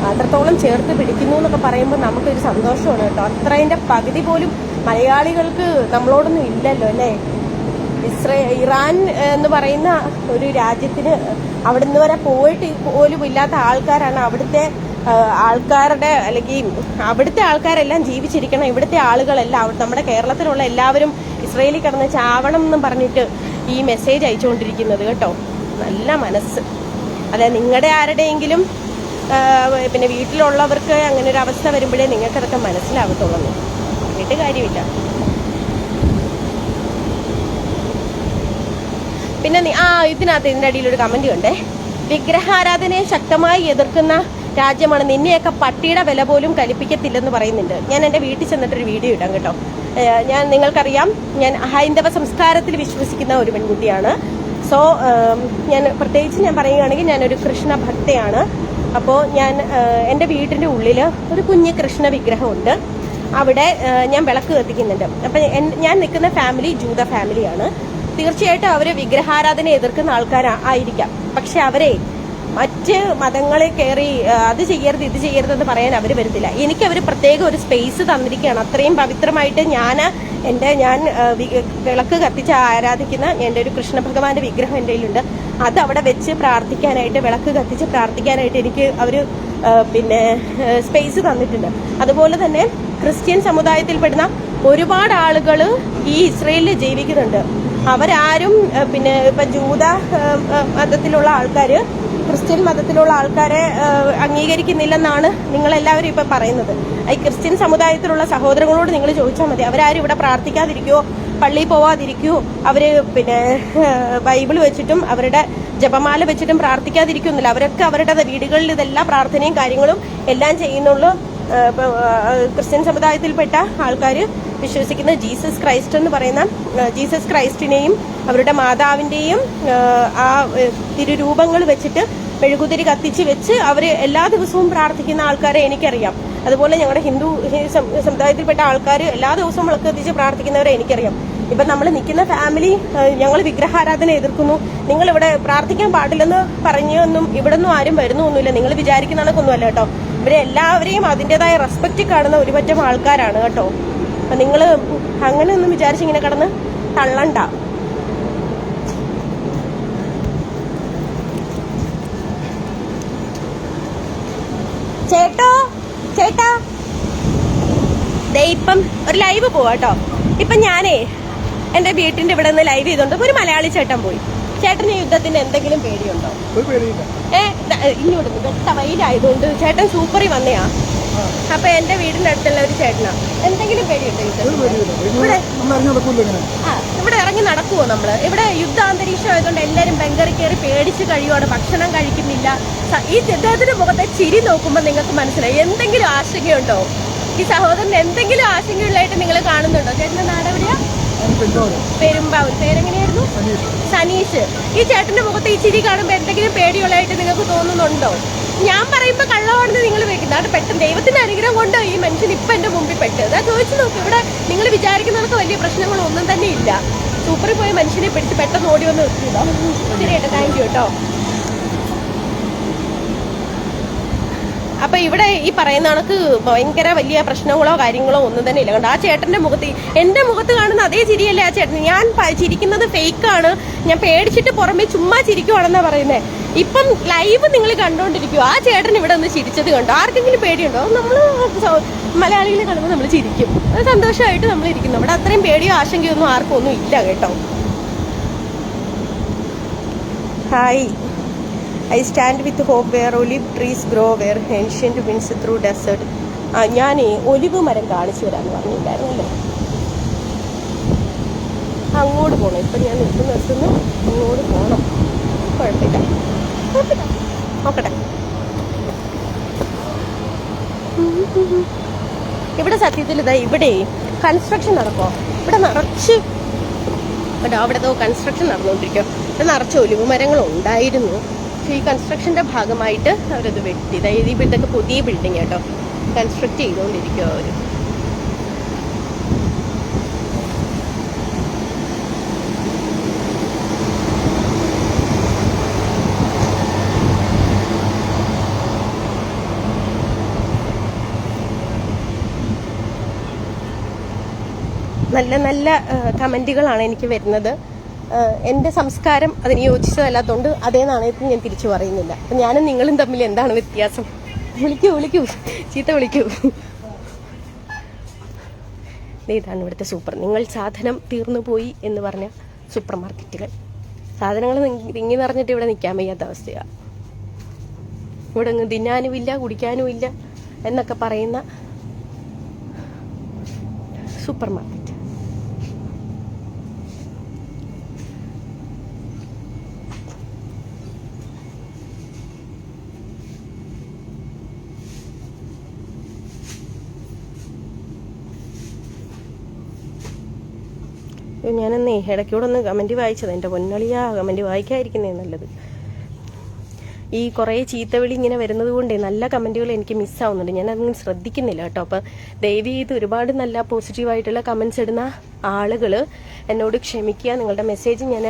അത്രത്തോളം ചേർത്ത് പിടിക്കുന്നു എന്നൊക്കെ പറയുമ്പോൾ നമുക്കൊരു സന്തോഷമാണ് കേട്ടോ. അത്രേൻ്റെ പകുതി പോലും മലയാളികൾക്ക് നമ്മളോടൊന്നും ഇല്ലല്ലോ അല്ലേ. ഇറാൻ എന്ന് പറയുന്ന ഒരു രാജ്യത്തിന് അവിടെ നിന്ന് വരെ പോയിട്ട് പോലും ഇല്ലാത്ത ആൾക്കാരാണ് അവിടുത്തെ ആൾക്കാരുടെ, അല്ലെങ്കിൽ അവിടുത്തെ ആൾക്കാരെല്ലാം ജീവിച്ചിരിക്കണം. ഇവിടുത്തെ ആളുകളെല്ലാം, നമ്മുടെ കേരളത്തിലുള്ള എല്ലാവരും ഇസ്രയേലിൽ കിടന്ന് ചാവണം എന്നും പറഞ്ഞിട്ട് ഈ മെസ്സേജ് അയച്ചുകൊണ്ടിരിക്കുന്നത് കേട്ടോ. നല്ല മനസ്സ്. അതെ, നിങ്ങളുടെ ആരുടെയെങ്കിലും പിന്നെ വീട്ടിലുള്ളവർക്ക് അങ്ങനെ ഒരു അവസ്ഥ വരുമ്പോഴേ നിങ്ങൾക്കതൊക്കെ മനസ്സിലാകത്തുള്ളൂ. കേട്ട് കാര്യമില്ല. പിന്നെ ഇതിനകത്ത് ഇതിൻ്റെ അടിയിലൊരു കമന്റ് കണ്ടേ, വിഗ്രഹാരാധനയെ ശക്തമായി എതിർക്കുന്ന രാജ്യമാണ്, നിന്നെയൊക്കെ പട്ടിയുടെ വില പോലും കലിപ്പിക്കത്തില്ലെന്ന് പറയുന്നുണ്ട്. ഞാൻ എൻ്റെ വീട്ടിൽ ചെന്നിട്ടൊരു വീഡിയോ ഇടാം കേട്ടോ. നിങ്ങൾക്കറിയാം, ഞാൻ ഹൈന്ദവ സംസ്കാരത്തിൽ വിശ്വസിക്കുന്ന ഒരു പെൺകുട്ടിയാണ്. സോ ഞാൻ പ്രത്യേകിച്ച് ഞാൻ പറയുകയാണെങ്കിൽ ഞാനൊരു കൃഷ്ണ ഭക്തയാണ്. അപ്പോൾ ഞാൻ എൻ്റെ വീടിൻ്റെ ഉള്ളിൽ ഒരു കുഞ്ഞ് കൃഷ്ണ വിഗ്രഹമുണ്ട്. അവിടെ ഞാൻ വിളക്ക് കത്തിക്കുന്നുണ്ട്. അപ്പം ഞാൻ നിൽക്കുന്ന ഫാമിലി ജൂത ഫാമിലിയാണ്. തീർച്ചയായിട്ടും അവർ വിഗ്രഹാരാധന എതിർക്കുന്ന ആൾക്കാരായിരിക്കാം. പക്ഷെ അവരെ മറ്റ് മതങ്ങളെ കയറി അത് ചെയ്യരുത് ഇത് ചെയ്യരുതെന്ന് പറയാൻ അവർ വരുത്തില്ല. എനിക്ക് അവർ പ്രത്യേക ഒരു സ്പേസ് തന്നിരിക്കുകയാണ്. അത്രയും പവിത്രമായിട്ട് ഞാൻ വിളക്ക് കത്തിച്ച് ആരാധിക്കുന്ന എൻ്റെ ഒരു കൃഷ്ണ ഭഗവാന്റെ വിഗ്രഹം എൻ്റെ കയ്യിലുണ്ട്. അത് അവിടെ വെച്ച് പ്രാർത്ഥിക്കാനായിട്ട്, വിളക്ക് കത്തിച്ച് പ്രാർത്ഥിക്കാനായിട്ട് എനിക്ക് അവർ പിന്നെ സ്പേസ് തന്നിട്ടുണ്ട്. അതുപോലെ തന്നെ ക്രിസ്ത്യൻ സമുദായത്തിൽപ്പെടുന്ന ഒരുപാട് ആളുകൾ ഈ ഇസ്രയേലിൽ ജീവിക്കുന്നുണ്ട്. അവരാരും പിന്നെ ഇപ്പം ജൂത മതത്തിലുള്ള ആൾക്കാർ ക്രിസ്ത്യൻ മതത്തിലുള്ള ആൾക്കാരെ അംഗീകരിക്കുന്നില്ലെന്നാണ് നിങ്ങളെല്ലാവരും ഇപ്പം പറയുന്നത്. ഈ ക്രിസ്ത്യൻ സമുദായത്തിലുള്ള സഹോദരങ്ങളോട് നിങ്ങൾ ചോദിച്ചാൽ മതി, അവരാരും ഇവിടെ പ്രാർത്ഥിക്കാതിരിക്കുവോ, പള്ളിയിൽ പോവാതിരിക്കുവോ, അവർ പിന്നെ ബൈബിൾ വെച്ചിട്ടും അവരുടെ ജപമാല വെച്ചിട്ടും പ്രാർത്ഥിക്കാതിരിക്കുന്നില്ല. അവരൊക്കെ അവരുടെ വീടുകളിൽ ഇതെല്ലാം പ്രാർത്ഥനയും കാര്യങ്ങളും എല്ലാം ചെയ്യുന്നുള്ളൂ. ക്രിസ്ത്യൻ സമുദായത്തിൽപ്പെട്ട ആൾക്കാർ വിശ്വസിക്കുന്ന ജീസസ് ക്രൈസ്റ്റ് എന്ന് പറയുന്ന ജീസസ് ക്രൈസ്റ്റിനെയും അവരുടെ മാതാവിൻ്റെയും ആ തിരുരൂപങ്ങൾ വെച്ചിട്ട് മെഴുകുതിരി കത്തിച്ച് വെച്ച് അവർ എല്ലാ ദിവസവും പ്രാർത്ഥിക്കുന്ന ആൾക്കാരെ എനിക്കറിയാം. അതുപോലെ ഞങ്ങളുടെ ഹിന്ദു സമുദായത്തിൽപ്പെട്ട ആൾക്കാർ എല്ലാ ദിവസവും വിളക്ക് കത്തിച്ച് പ്രാർത്ഥിക്കുന്നവരെ എനിക്കറിയാം. ഇപ്പം നമ്മൾ നിൽക്കുന്ന ഫാമിലി ഞങ്ങൾ വിഗ്രഹാരാധന എതിർക്കുന്നു, നിങ്ങൾ ഇവിടെ പ്രാർത്ഥിക്കാൻ പാടില്ലെന്ന് പറഞ്ഞൊന്നും ഇവിടെ ഒന്നും ആരും വരുന്നൊന്നുമില്ല, നിങ്ങൾ വിചാരിക്കുന്ന കണക്കൊന്നുമല്ല കേട്ടോ. ഇവരെ എല്ലാവരെയും അതിൻ്റെതായ റെസ്പെക്റ്റ് കാണുന്ന ഒരുപറ്റം ആൾക്കാരാണ് കേട്ടോ. അപ്പം നിങ്ങൾ അങ്ങനെ ഒന്നും വിചാരിച്ചിങ്ങനെ കിടന്ന് തള്ളണ്ട. ചേട്ടാ ദേ ഇപ്പം ഒരു ലൈവ് പോവാട്ടോ. ഇപ്പം ഞാനേ എന്റെ വീട്ടിന്റെ ഇവിടെ നിന്ന് ലൈവ് ചെയ്തോണ്ട് ഒരു മലയാളി ചേട്ടൻ പോയി. ചേട്ടന് യുദ്ധത്തിന്റെ എന്തെങ്കിലും പേടിയുണ്ടോ? ഇങ്ങോട്ട് വെട്ട വയിലായതുകൊണ്ട് ചേട്ടൻ സൂപ്പറിൽ വന്നയാ. അപ്പൊ എന്റെ വീടിന്റെ അടുത്തുള്ള ഒരു ചേട്ടനാ. എന്തെങ്കിലും പേടിയുണ്ടോ ഇവിടെ ഇറങ്ങി നടക്കുവോ നമ്മള്? ഇവിടെ യുദ്ധാന്തരീക്ഷം ആയതുകൊണ്ട് എല്ലാരും ബംഗറി കയറി പേടിച്ച് കഴിയുവാണ്, ഭക്ഷണം കഴിക്കുന്നില്ല. ഈ അദ്ദേഹത്തിന്റെ മുഖത്തെ ചിരി നോക്കുമ്പോ നിങ്ങൾക്ക് മനസ്സിലായി എന്തെങ്കിലും ആശങ്കയുണ്ടോ? ഈ സഹോദരന് എന്തെങ്കിലും ആശങ്കയുള്ളതായിട്ട് നിങ്ങൾ കാണുന്നുണ്ടോ? ചേട്ടന്റെ നാടെവിടെയാ? പെരുമ്പാവൂർ. പേരെങ്ങനെയായിരുന്നു? സനീഷ്. ഈ ചേട്ടന്റെ മുഖത്ത് ഈ ചിരി കാണുമ്പോ എന്തെങ്കിലും പേടിയുള്ളതായിട്ട് നിങ്ങൾക്ക് തോന്നുന്നുണ്ടോ? ഞാൻ പറയുമ്പോ കള്ളമാണെന്ന് നിങ്ങൾ വെക്കുന്നത്. അത് പെട്ടെന്ന് ദൈവത്തിന്റെ അനുഗ്രഹം കൊണ്ട് ഈ മനുഷ്യൻ ഇപ്പൊ എന്റെ മുമ്പിൽ പെട്ട്. അതാ ചോദിച്ചു നോക്കും. ഇവിടെ നിങ്ങൾ വിചാരിക്കുന്നവർക്ക് വലിയ പ്രശ്നങ്ങളൊന്നും തന്നെ ഇല്ല. സൂപ്പറിൽ പോയ മനുഷ്യനെ പിടിച്ച് പെട്ടെന്ന് ഓടി വന്ന് നിർത്തിയതോ. ശരിയേട്ടാ, താങ്ക് യു കേട്ടോ. അപ്പൊ ഇവിടെ ഈ പറയുന്ന കണക്ക് ഭയങ്കര വലിയ പ്രശ്നങ്ങളോ കാര്യങ്ങളോ ഒന്നും തന്നെ ഇല്ല. കണ്ടോ ആ ചേട്ടന്റെ മുഖത്ത്, എന്റെ മുഖത്ത് കാണുന്ന അതേ ചിരിയല്ലേ ആ ചേട്ടൻ. ഞാൻ ചിരിക്കുന്നത് ഫേക്കാണ്, ഞാൻ പേടിച്ചിട്ട് പുറമെ ചുമ്മാ ചിരിക്കുവാണെന്നാ പറയുന്നത്. ഇപ്പം ലൈവ് നിങ്ങൾ കണ്ടോണ്ടിരിക്കും. ആ ചേട്ടൻ ഇവിടെ ഒന്ന് ചിരിച്ചത് കണ്ടോ? ആർക്കെങ്കിലും പേടിയുണ്ടോ? നമ്മള് മലയാളികളെ കാണുമ്പോൾ നമ്മൾ ചിരിക്കും. അത് സന്തോഷമായിട്ട് നമ്മൾ ഇരിക്കുന്നു. അവിടെ അത്രയും പേടിയോ ആശങ്കയോ ഒന്നും ആർക്കും ഒന്നും ഇല്ല കേട്ടോ. Hi. I stand with hope where olive trees grow, where ancient winds through desert. ഞാൻ ഒലിവ് മരം കാണിച്ചു തരാമെന്ന് പറഞ്ഞില്ലായിരുന്നല്ലേ? അങ്ങോട്ട് പോകണം. ഇപ്പം ഞാൻ നിൽക്കുന്ന ദിവസം അങ്ങോട്ട് പോകണം. കുഴപ്പമില്ല, നോക്കട്ടെ. ഇവിടെ സത്യത്തിൽ ഇതാ ഇവിടെ കൺസ്ട്രക്ഷൻ നടക്കുമോ? ഇവിടെ നിറച്ച് കേട്ടോ, അവിടെ കൺസ്ട്രക്ഷൻ നടന്നുകൊണ്ടിരിക്കുക. ഇവിടെ നിറച്ച് ഒലിവ് മരങ്ങൾ ഉണ്ടായിരുന്നു. ഈ കൺസ്ട്രക്ഷന്റെ ഭാഗമായിട്ട് അവരത് വെട്ടി. അതായത് ഇതൊക്കെ പുതിയ ബിൽഡിംഗ് കേട്ടോ, കൺസ്ട്രക്ട് ചെയ്തുകൊണ്ടിരിക്കുക അവർ. നല്ല നല്ല കമന്റുകളാണ് എനിക്ക് വരുന്നത്. എൻ്റെ സംസ്കാരം അതിന് യോജിച്ചതല്ലാത്തതുകൊണ്ട് അതേ നാണയത്തിൽ ഞാൻ തിരിച്ചു പറയുന്നില്ല. അപ്പം ഞാനും നിങ്ങളും തമ്മിൽ എന്താണ് വ്യത്യാസം? വിളിക്കൂ, ചീത്ത വിളിക്കൂ. ഇതാണ് ഇവിടുത്തെ സൂപ്പർ. നിങ്ങൾ സാധനം തീർന്നു പോയി എന്ന് പറഞ്ഞ സൂപ്പർ മാർക്കറ്റുകൾ. സാധനങ്ങൾ തിങ്ങി നിറഞ്ഞിട്ട് ഇവിടെ നിൽക്കാൻ വയ്യാത്ത അവസ്ഥയാണ്. ഇവിടെ അങ്ങ് തിന്നാനുമില്ല കുടിക്കാനുമില്ല എന്നൊക്കെ പറയുന്ന സൂപ്പർ മാർക്കറ്റ്. ഞാനെന്നേ ഇടയ്ക്കൂടെ ഒന്ന് കമൻറ്റ് വായിച്ചത്. എൻ്റെ പൊന്നളിയാ, കമൻറ്റ് വായിക്കാതിരിക്കുന്നേ നല്ലത്. ഈ കുറേ ചീത്തവിളി ഇങ്ങനെ വരുന്നത് കൊണ്ടേ നല്ല കമൻറ്റുകൾ എനിക്ക് മിസ്സാവുന്നുണ്ട്. ഞാനതൊന്നും ശ്രദ്ധിക്കുന്നില്ല കേട്ടോ. അപ്പം ദയവ് ചെയ്ത് ഒരുപാട് നല്ല പോസിറ്റീവായിട്ടുള്ള കമൻറ്റ്സ് ഇടുന്ന ആളുകൾ എന്നോട് ക്ഷമിക്കുക. നിങ്ങളുടെ മെസ്സേജ് ഞാൻ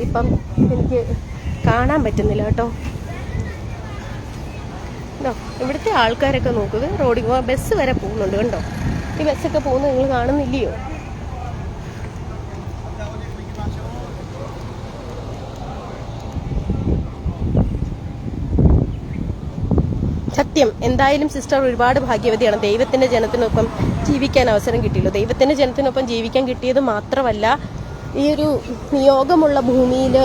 ഇപ്പം എനിക്ക് കാണാൻ പറ്റുന്നില്ല കേട്ടോ. കണ്ടോ ഇവിടുത്തെ ആൾക്കാരൊക്കെ നോക്കുക. റോഡിൽ ബസ് വരെ പോകുന്നുണ്ട് കണ്ടോ. ഈ ബസ്സൊക്കെ പോകുന്നത് നിങ്ങൾ കാണുന്നില്ലയോ? സത്യം. എന്തായാലും സിസ്റ്റർ ഒരുപാട് ഭാഗ്യവതിയാണ്. ദൈവത്തിന്റെ ജനത്തിനൊപ്പം ജീവിക്കാൻ അവസരം കിട്ടിയല്ലോ. ദൈവത്തിന്റെ ജനത്തിനൊപ്പം ജീവിക്കാൻ കിട്ടിയത് മാത്രമല്ല, ഈ ഒരു നിയോഗമുള്ള ഭൂമിയിൽ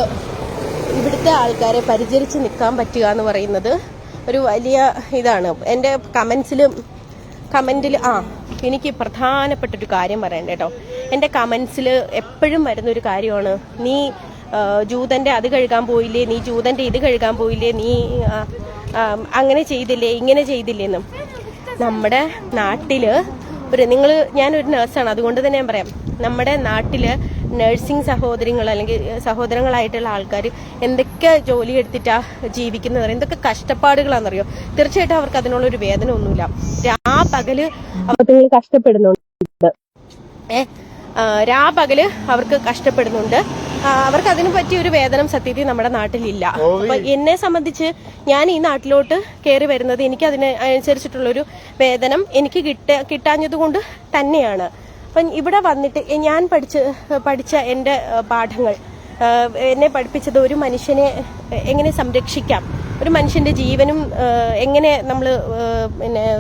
ഇവിടുത്തെ ആൾക്കാരെ പരിചരിച്ച് നിൽക്കാൻ പറ്റുക എന്ന് പറയുന്നത് ഒരു വലിയ ഇതാണ്. എൻ്റെ കമൻറ്റിൽ എനിക്ക് പ്രധാനപ്പെട്ടൊരു കാര്യം പറയണ്ട കേട്ടോ. എൻ്റെ കമൻസിൽ എപ്പോഴും വരുന്നൊരു കാര്യമാണ്, നീ ജൂതൻ്റെ അത് കഴുകാൻ പോയില്ലേ, നീ ജൂതൻ്റെ ഇത് കഴുകാൻ പോയില്ലേ, നീ അങ്ങനെ ചെയ്തില്ലേ, ഇങ്ങനെ ചെയ്തില്ലേന്നും. നമ്മുടെ നാട്ടിൽ ഞാനൊരു നഴ്സാണ്, അതുകൊണ്ട് തന്നെ ഞാൻ പറയാം, നമ്മുടെ നാട്ടില് നഴ്സിംഗ് സഹോദരങ്ങൾ അല്ലെങ്കിൽ സഹോദരങ്ങളായിട്ടുള്ള ആൾക്കാർ എന്തൊക്കെ ജോലി എടുത്തിട്ടാ ജീവിക്കുന്നത്, എന്തൊക്കെ കഷ്ടപ്പാടുകളാണെന്നറിയോ. തീർച്ചയായിട്ടും അവർക്ക് അതിനുള്ളൊരു വേദന ഒന്നുമില്ല. പകല് അവർ കഷ്ടപ്പെടുന്നുണ്ട്, രാപകല് അവർക്ക് കഷ്ടപ്പെടുന്നുണ്ട്. അവർക്ക് അതിനു പറ്റിയ ഒരു വേതനം സത്യത്തിൽ നമ്മുടെ നാട്ടിലില്ല. അപ്പൊ എന്നെ സംബന്ധിച്ച് ഞാൻ ഈ നാട്ടിലോട്ട് കയറി വരുന്നത് എനിക്ക് അതിനനുസരിച്ചിട്ടുള്ളൊരു വേതനം എനിക്ക് കിട്ടാഞ്ഞത് കൊണ്ട് തന്നെയാണ്. അപ്പം ഇവിടെ വന്നിട്ട് ഞാൻ പഠിച്ച എൻ്റെ പാഠങ്ങൾ എന്നെ പഠിപ്പിച്ചത് ഒരു മനുഷ്യനെ എങ്ങനെ സംരക്ഷിക്കാം, ഒരു മനുഷ്യന്റെ ജീവനും എങ്ങനെ നമ്മൾ